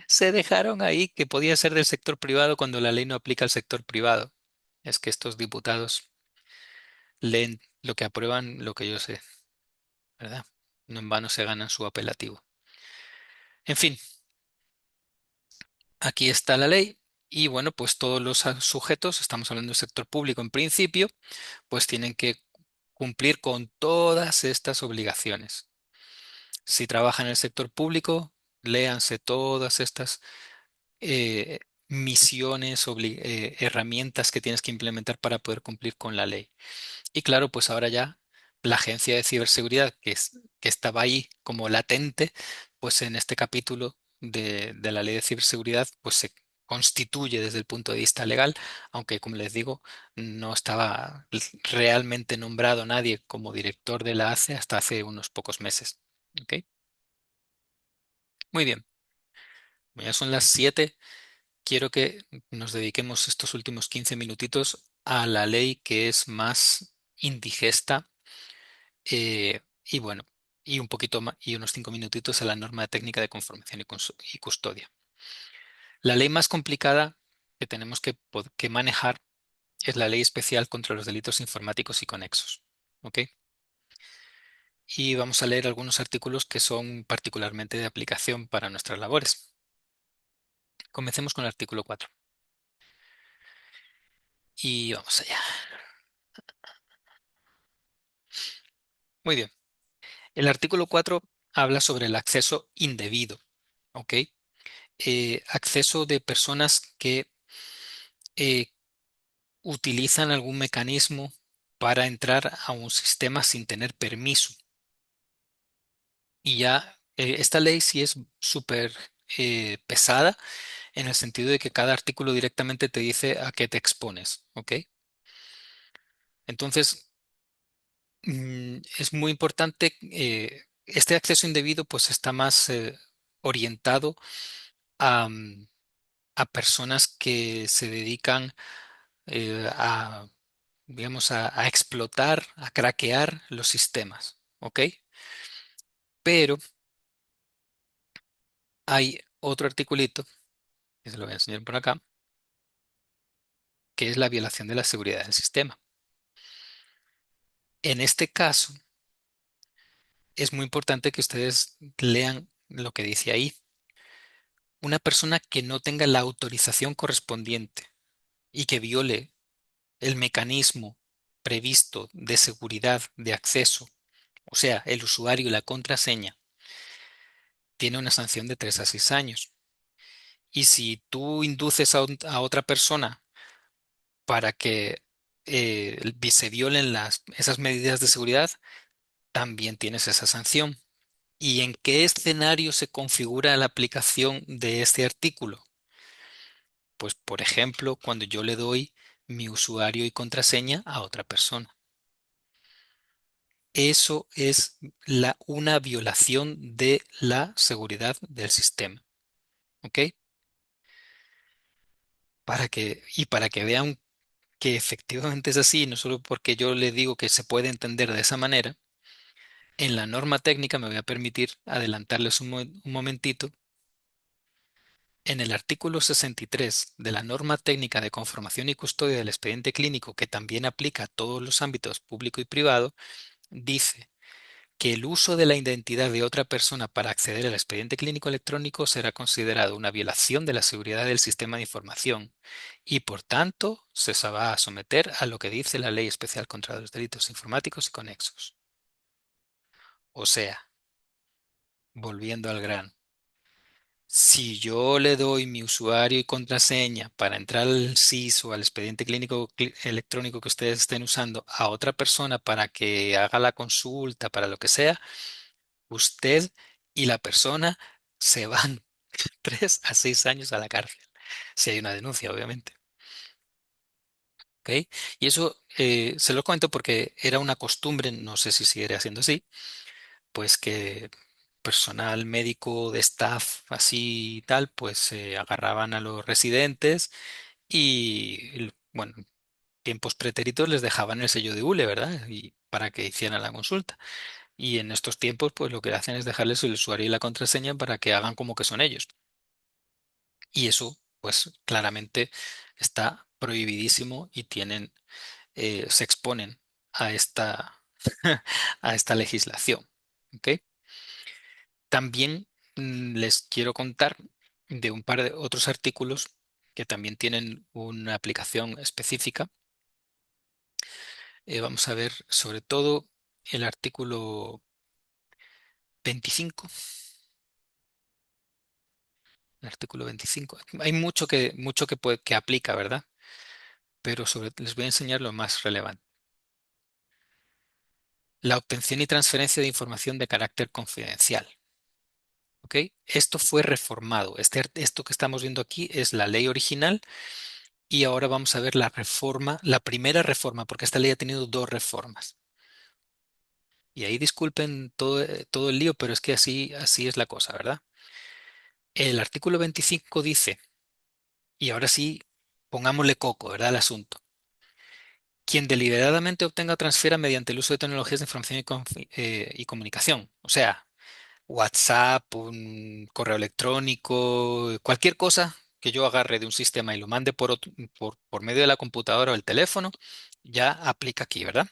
Se dejaron ahí que podía ser del sector privado cuando la ley no aplica al sector privado. Es que estos diputados leen lo que aprueban, lo que yo sé, ¿verdad? No en vano se ganan su apelativo. En fin, aquí está la ley. Y bueno, pues todos los sujetos, estamos hablando del sector público en principio, pues tienen que cumplir con todas estas obligaciones. Si trabaja en el sector público, léanse todas estas eh, misiones, herramientas que tienes que implementar para poder cumplir con la ley. Y claro, pues ahora ya la Agencia de Ciberseguridad, que estaba ahí como latente, pues en este capítulo de la Ley de Ciberseguridad, pues se constituye desde el punto de vista legal, aunque como les digo, no estaba realmente nombrado nadie como director de la ACE hasta hace unos pocos meses. ¿Ok? Muy bien, ya son las 7. Quiero que nos dediquemos estos últimos 15 minutitos a la ley que es más indigesta y bueno, y un poquito más, y unos 5 minutitos a la norma técnica de conformación y custodia. La ley más complicada que tenemos que manejar es la ley especial contra los delitos informáticos y conexos. ¿Ok? Y vamos a leer algunos artículos que son particularmente de aplicación para nuestras labores. Comencemos con el artículo 4. Y vamos allá. Muy bien. El artículo 4 habla sobre el acceso indebido. ¿Ok? Acceso de personas que eh, utilizan algún mecanismo para entrar a un sistema sin tener permiso. Y ya esta ley sí es súper pesada en el sentido de que cada artículo directamente te dice a qué te expones, ¿ok? Entonces, es muy importante, este acceso indebido pues está más orientado a, a personas que se dedican a, digamos, a explotar, a craquear los sistemas, ¿ok? Pero hay otro articulito, que se lo voy a enseñar por acá, que es la violación de la seguridad del sistema. En este caso, es muy importante que ustedes lean lo que dice ahí. Una persona que no tenga la autorización correspondiente y que viole el mecanismo previsto de seguridad de acceso, o sea, el usuario y la contraseña, tiene una sanción de 3 a 6 años. Y si tú induces a otra persona para que se violen esas medidas de seguridad, también tienes esa sanción. ¿Y en qué escenario se configura la aplicación de este artículo? Pues, por ejemplo, cuando yo le doy mi usuario y contraseña a otra persona. Eso es una violación de la seguridad del sistema. ¿Ok? Para que vean que efectivamente es así, no solo porque yo le digo que se puede entender de esa manera, en la norma técnica me voy a permitir adelantarles un momentito. En el artículo 63 de la norma técnica de conformación y custodia del expediente clínico, que también aplica a todos los ámbitos público y privado, dice que el uso de la identidad de otra persona para acceder al expediente clínico electrónico será considerado una violación de la seguridad del sistema de información y, por tanto, se va a someter a lo que dice la Ley Especial contra los Delitos Informáticos y Conexos. O sea, volviendo al grano, si yo le doy mi usuario y contraseña para entrar al SIS o al expediente clínico electrónico que ustedes estén usando a otra persona para que haga la consulta, para lo que sea, usted y la persona se van 3 a 6 años a la cárcel, si hay una denuncia, obviamente. ¿Ok? Y eso se lo cuento porque era una costumbre, no sé si sigue siendo así, pues que personal médico de staff así y tal, pues agarraban a los residentes y, bueno, tiempos pretéritos les dejaban el sello de hule, ¿verdad? Y para que hicieran la consulta. Y en estos tiempos, pues lo que hacen es dejarles el usuario y la contraseña para que hagan como que son ellos. Y eso, pues claramente está prohibidísimo y se exponen a esta, a esta legislación. ¿Ok? También les quiero contar de un par de otros artículos que también tienen una aplicación específica. Vamos a ver sobre todo el artículo 25. El artículo 25. Hay que aplica, ¿verdad? Pero les voy a enseñar lo más relevante. La obtención y transferencia de información de carácter confidencial. ¿Ok? Esto fue reformado. Esto que estamos viendo aquí es la ley original y ahora vamos a ver la reforma, la primera reforma, porque esta ley ha tenido dos reformas. Y ahí disculpen todo el lío, pero es que así es la cosa, ¿verdad? El artículo 25 dice, y ahora sí, pongámosle coco, ¿verdad? Al asunto. Quien deliberadamente obtenga o transfiera mediante el uso de tecnologías de información y comunicación, o sea, WhatsApp, un correo electrónico, cualquier cosa que yo agarre de un sistema y lo mande por medio de la computadora o el teléfono, ya aplica aquí, ¿verdad?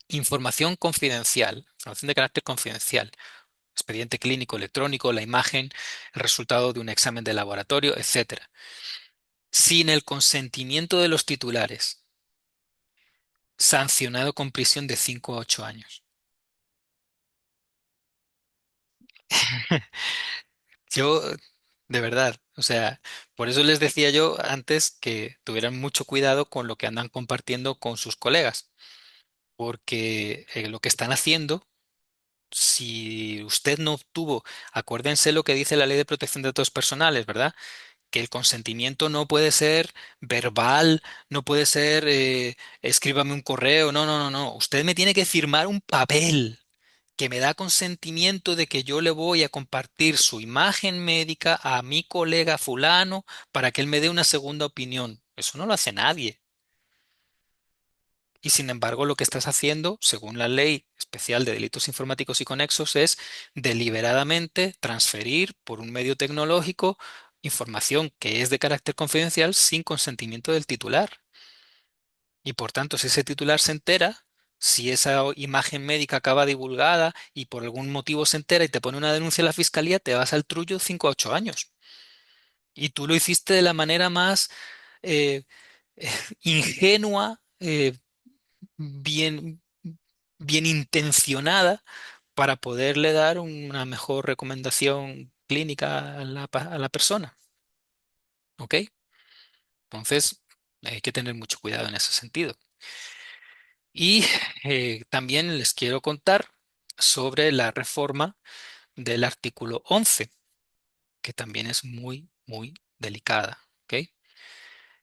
Información de carácter confidencial, expediente clínico electrónico, la imagen, el resultado de un examen de laboratorio, etcétera, sin el consentimiento de los titulares, sancionado con prisión de 5 a 8 años. Yo, de verdad, o sea, por eso les decía yo antes que tuvieran mucho cuidado con lo que andan compartiendo con sus colegas, porque lo que están haciendo si usted no obtuvo, acuérdense lo que dice la Ley de Protección de Datos Personales, ¿verdad? Que el consentimiento no puede ser verbal, no puede ser escríbame un correo, no, no, no, no. Usted me tiene que firmar un papel que me da consentimiento de que yo le voy a compartir su imagen médica a mi colega fulano para que él me dé una segunda opinión. Eso no lo hace nadie. Y sin embargo, lo que estás haciendo, según la Ley Especial de Delitos Informáticos y Conexos, es deliberadamente transferir por un medio tecnológico información que es de carácter confidencial sin consentimiento del titular. Y por tanto, si ese titular se entera, si esa imagen médica acaba divulgada y por algún motivo se entera y te pone una denuncia a la fiscalía, te vas al trullo 5 a 8 años. Y tú lo hiciste de la manera más eh, ingenua, bien, bien intencionada para poderle dar una mejor recomendación clínica a a la persona. ¿Ok? Entonces, hay que tener mucho cuidado en ese sentido. Y también les quiero contar sobre la reforma del artículo 11, que también es muy, muy delicada. ¿Ok?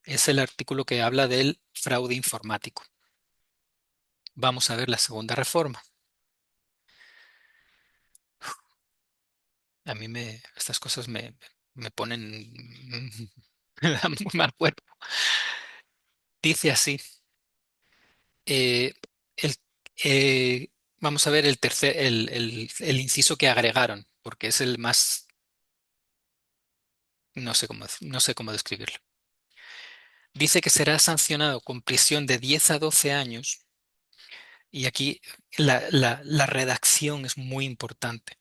Es el artículo que habla del fraude informático. Vamos a ver la segunda reforma. A mí estas cosas me ponen, me dan muy mal cuerpo. Dice así, eh, el, vamos a ver el inciso que agregaron, porque es el más, no sé cómo describirlo. Dice que será sancionado con prisión de 10 a 12 años, y aquí la redacción es muy importante.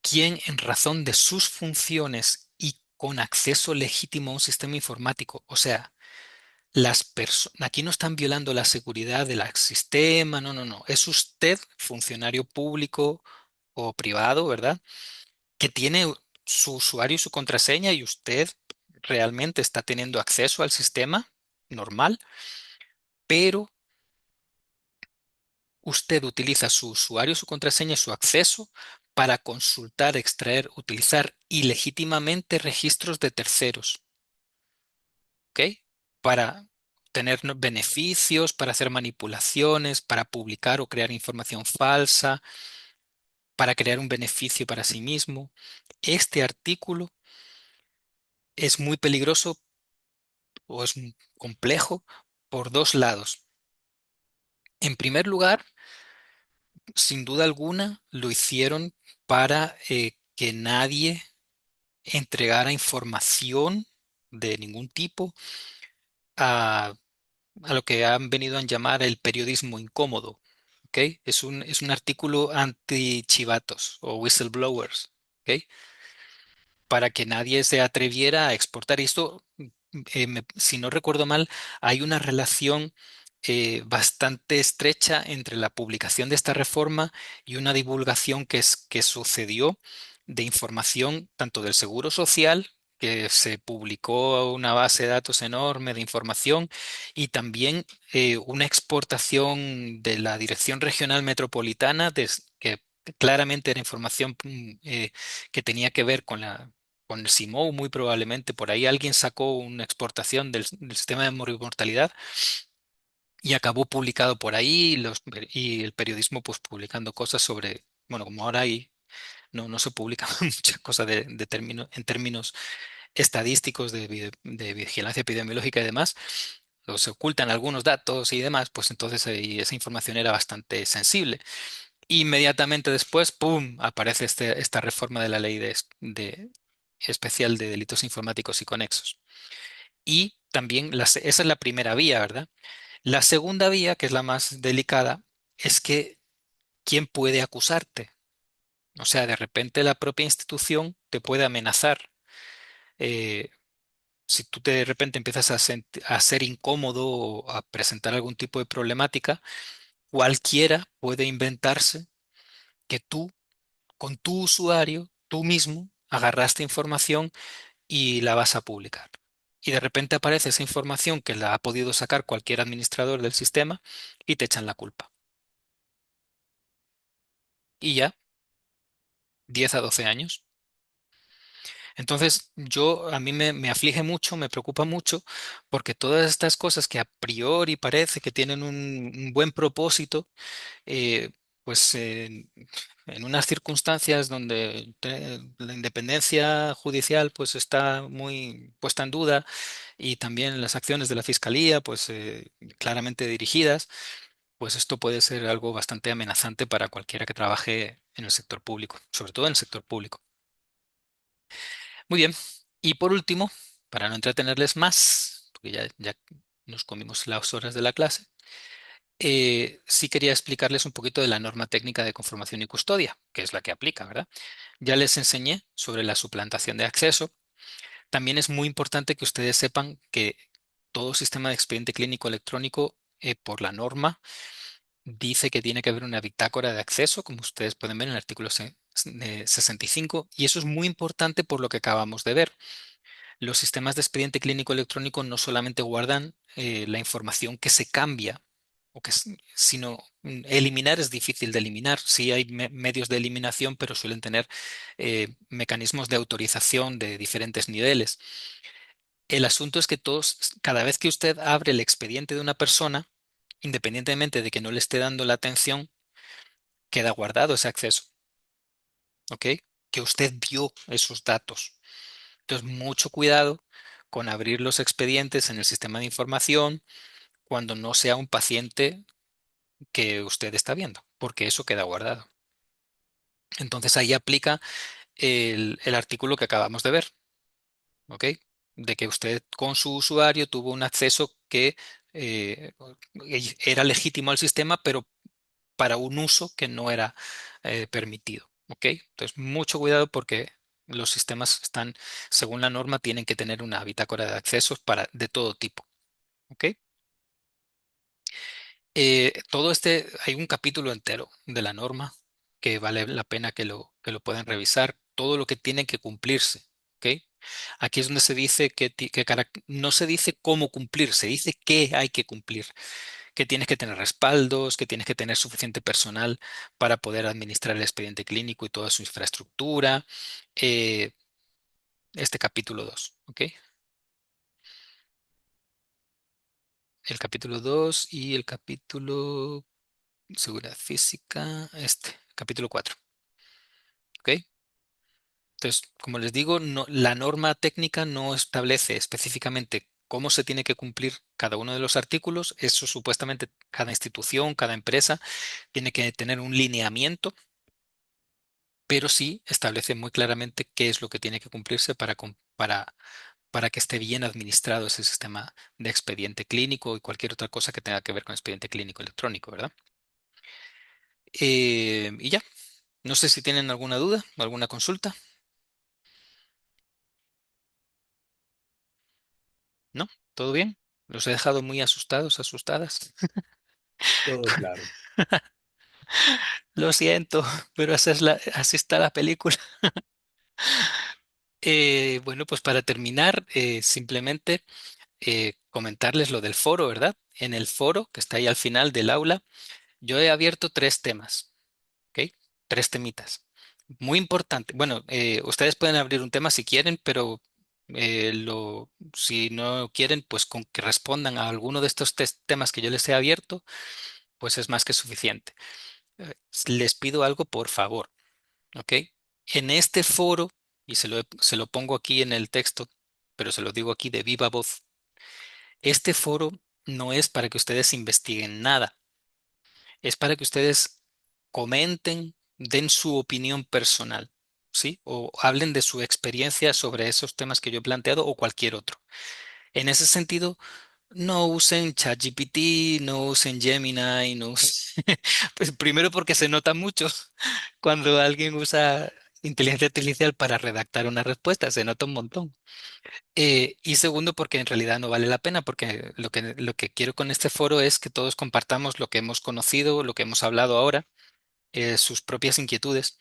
Quien en razón de sus funciones y con acceso legítimo a un sistema informático, o sea, las personas, aquí no están violando la seguridad del sistema, no, no, no. Es usted, funcionario público o privado, ¿verdad? Que tiene su usuario y su contraseña y usted realmente está teniendo acceso al sistema normal, pero usted utiliza su usuario, su contraseña y su acceso para consultar, extraer, utilizar ilegítimamente registros de terceros, ¿ok? Para tener beneficios, para hacer manipulaciones, para publicar o crear información falsa, para crear un beneficio para sí mismo. Este artículo es muy peligroso o es complejo por dos lados. En primer lugar, sin duda alguna, lo hicieron para que nadie entregara información de ningún tipo a, a lo que han venido a llamar el periodismo incómodo. ¿Ok? Es un artículo anti-chivatos o whistleblowers. ¿Ok? Para que nadie se atreviera a exportar. Y esto, si no recuerdo mal, hay una relación bastante estrecha entre la publicación de esta reforma y una divulgación que sucedió de información tanto del Seguro Social, que se publicó una base de datos enorme de información, y también una exportación de la Dirección Regional Metropolitana, que claramente era información que tenía que ver con el SIMOU, muy probablemente. Por ahí alguien sacó una exportación del sistema de mortalidad y acabó publicado por ahí, y el periodismo pues publicando cosas sobre, bueno, como ahora ahí no se publican muchas cosas en términos estadísticos de vigilancia epidemiológica y demás, o se ocultan algunos datos y demás, pues entonces ahí esa información era bastante sensible. Inmediatamente después, ¡pum!, aparece esta reforma de la ley especial de delitos informáticos y conexos. Y también esa es la primera vía, ¿verdad? La segunda vía, que es la más delicada, es que ¿quién puede acusarte? O sea, de repente la propia institución te puede amenazar. Eh, si tú de repente empiezas a ser incómodo o a presentar algún tipo de problemática, cualquiera puede inventarse que tú, con tu usuario, tú mismo, agarraste información y la vas a publicar. Y de repente aparece esa información que la ha podido sacar cualquier administrador del sistema y te echan la culpa. y ya 10 a 12 años. Entonces, a mí me aflige mucho, me preocupa mucho, porque todas estas cosas que a priori parece que tienen un buen propósito, eh, pues en unas circunstancias donde la independencia judicial pues está muy puesta en duda y también las acciones de la fiscalía pues claramente dirigidas, pues esto puede ser algo bastante amenazante para cualquiera que trabaje en el sector público, sobre todo en el sector público. Muy bien. Y por último, para no entretenerles más, porque ya nos comimos las horas de la clase, sí quería explicarles un poquito de la norma técnica de conformación y custodia, que es la que aplica, ¿verdad? Ya les enseñé sobre la suplantación de acceso. También es muy importante que ustedes sepan que todo sistema de expediente clínico electrónico, por la norma, dice que tiene que haber una bitácora de acceso, como ustedes pueden ver en el artículo 65, y eso es muy importante por lo que acabamos de ver. Los sistemas de expediente clínico electrónico no solamente guardan la información que se cambia, sino eliminar es difícil de eliminar. Sí hay medios de eliminación, pero suelen tener mecanismos de autorización de diferentes niveles. El asunto es que cada vez que usted abre el expediente de una persona, independientemente de que no le esté dando la atención, queda guardado ese acceso, ¿ok? Que usted vio esos datos. Entonces, mucho cuidado con abrir los expedientes en el sistema de información cuando no sea un paciente que usted está viendo, porque eso queda guardado. Entonces, ahí aplica el artículo que acabamos de ver, ¿ok? De que usted con su usuario tuvo un acceso que eh, era legítimo al sistema, pero para un uso que no era permitido, ¿ok? Entonces, mucho cuidado porque los sistemas están, según la norma, tienen que tener una bitácora de accesos de todo tipo, ¿ok? Hay un capítulo entero de la norma que vale la pena que lo puedan revisar, todo lo que tiene que cumplirse, ¿ok? Aquí es donde se dice no se dice cómo cumplir, se dice qué hay que cumplir, que tienes que tener respaldos, que tienes que tener suficiente personal para poder administrar el expediente clínico y toda su infraestructura. eh, este capítulo 2, ¿ok? El capítulo 2 y el capítulo seguridad física, capítulo 4, ¿ok? Entonces, como les digo, la norma técnica no establece específicamente cómo se tiene que cumplir cada uno de los artículos. Eso supuestamente cada institución, cada empresa tiene que tener un lineamiento, pero sí establece muy claramente qué es lo que tiene que cumplirse para que esté bien administrado ese sistema de expediente clínico y cualquier otra cosa que tenga que ver con expediente clínico electrónico, ¿verdad? Y ya, no sé si tienen alguna duda, alguna consulta, ¿no? ¿Todo bien? Los he dejado muy asustados, asustadas.
Todo claro.
Lo siento, pero así está la película. Bueno, pues para terminar, simplemente comentarles lo del foro, ¿verdad? En el foro, que está ahí al final del aula, yo he abierto 3 temas, ¿ok? 3 temitas. Muy importante. Bueno, ustedes pueden abrir un tema si quieren, pero si no quieren, pues con que respondan a alguno de estos temas que yo les he abierto, pues es más que suficiente. Les pido algo, por favor, ¿ok? En este foro, y se lo pongo aquí en el texto, pero se lo digo aquí de viva voz, este foro no es para que ustedes investiguen nada, es para que ustedes comenten, den su opinión personal, ¿sí? O hablen de su experiencia sobre esos temas que yo he planteado o cualquier otro. En ese sentido, no usen ChatGPT, no usen Gemini, no usen... Pues primero porque se nota mucho cuando alguien usa inteligencia artificial para redactar una respuesta, se nota un montón. Y segundo porque en realidad no vale la pena, porque lo que quiero con este foro es que todos compartamos lo que hemos conocido, lo que hemos hablado ahora, sus propias inquietudes,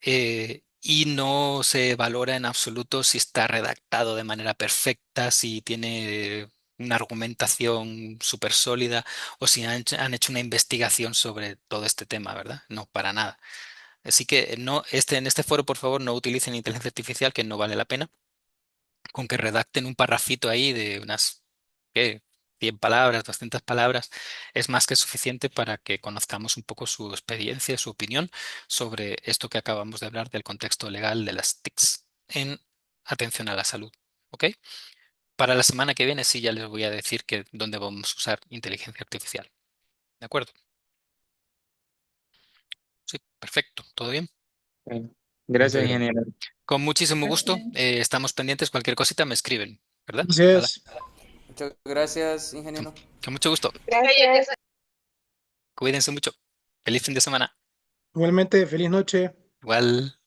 y no se valora en absoluto si está redactado de manera perfecta, si tiene una argumentación súper sólida o si han hecho una investigación sobre todo este tema, ¿verdad? No, para nada. Así que no, en este foro, por favor, no utilicen inteligencia artificial, que no vale la pena. Con que redacten un parrafito ahí de unas, ¿qué? 100 palabras, 200 palabras, es más que suficiente para que conozcamos un poco su experiencia, su opinión sobre esto que acabamos de hablar del contexto legal de las TICs en atención a la salud. ¿Ok? Para la semana que viene sí ya les voy a decir que dónde vamos a usar inteligencia artificial. ¿De acuerdo? Sí, perfecto. ¿Todo bien?
Bueno,
Muchas
gracias,
gracias.
ingeniero.
Con muchísimo gusto.
Gracias.
Estamos pendientes. Cualquier cosita me escriben, ¿verdad?
Así
Ojalá.
es.
Muchas gracias, ingeniero.
Con mucho gusto.
Gracias.
Cuídense mucho. Feliz fin de semana.
Igualmente, feliz noche.
Igual.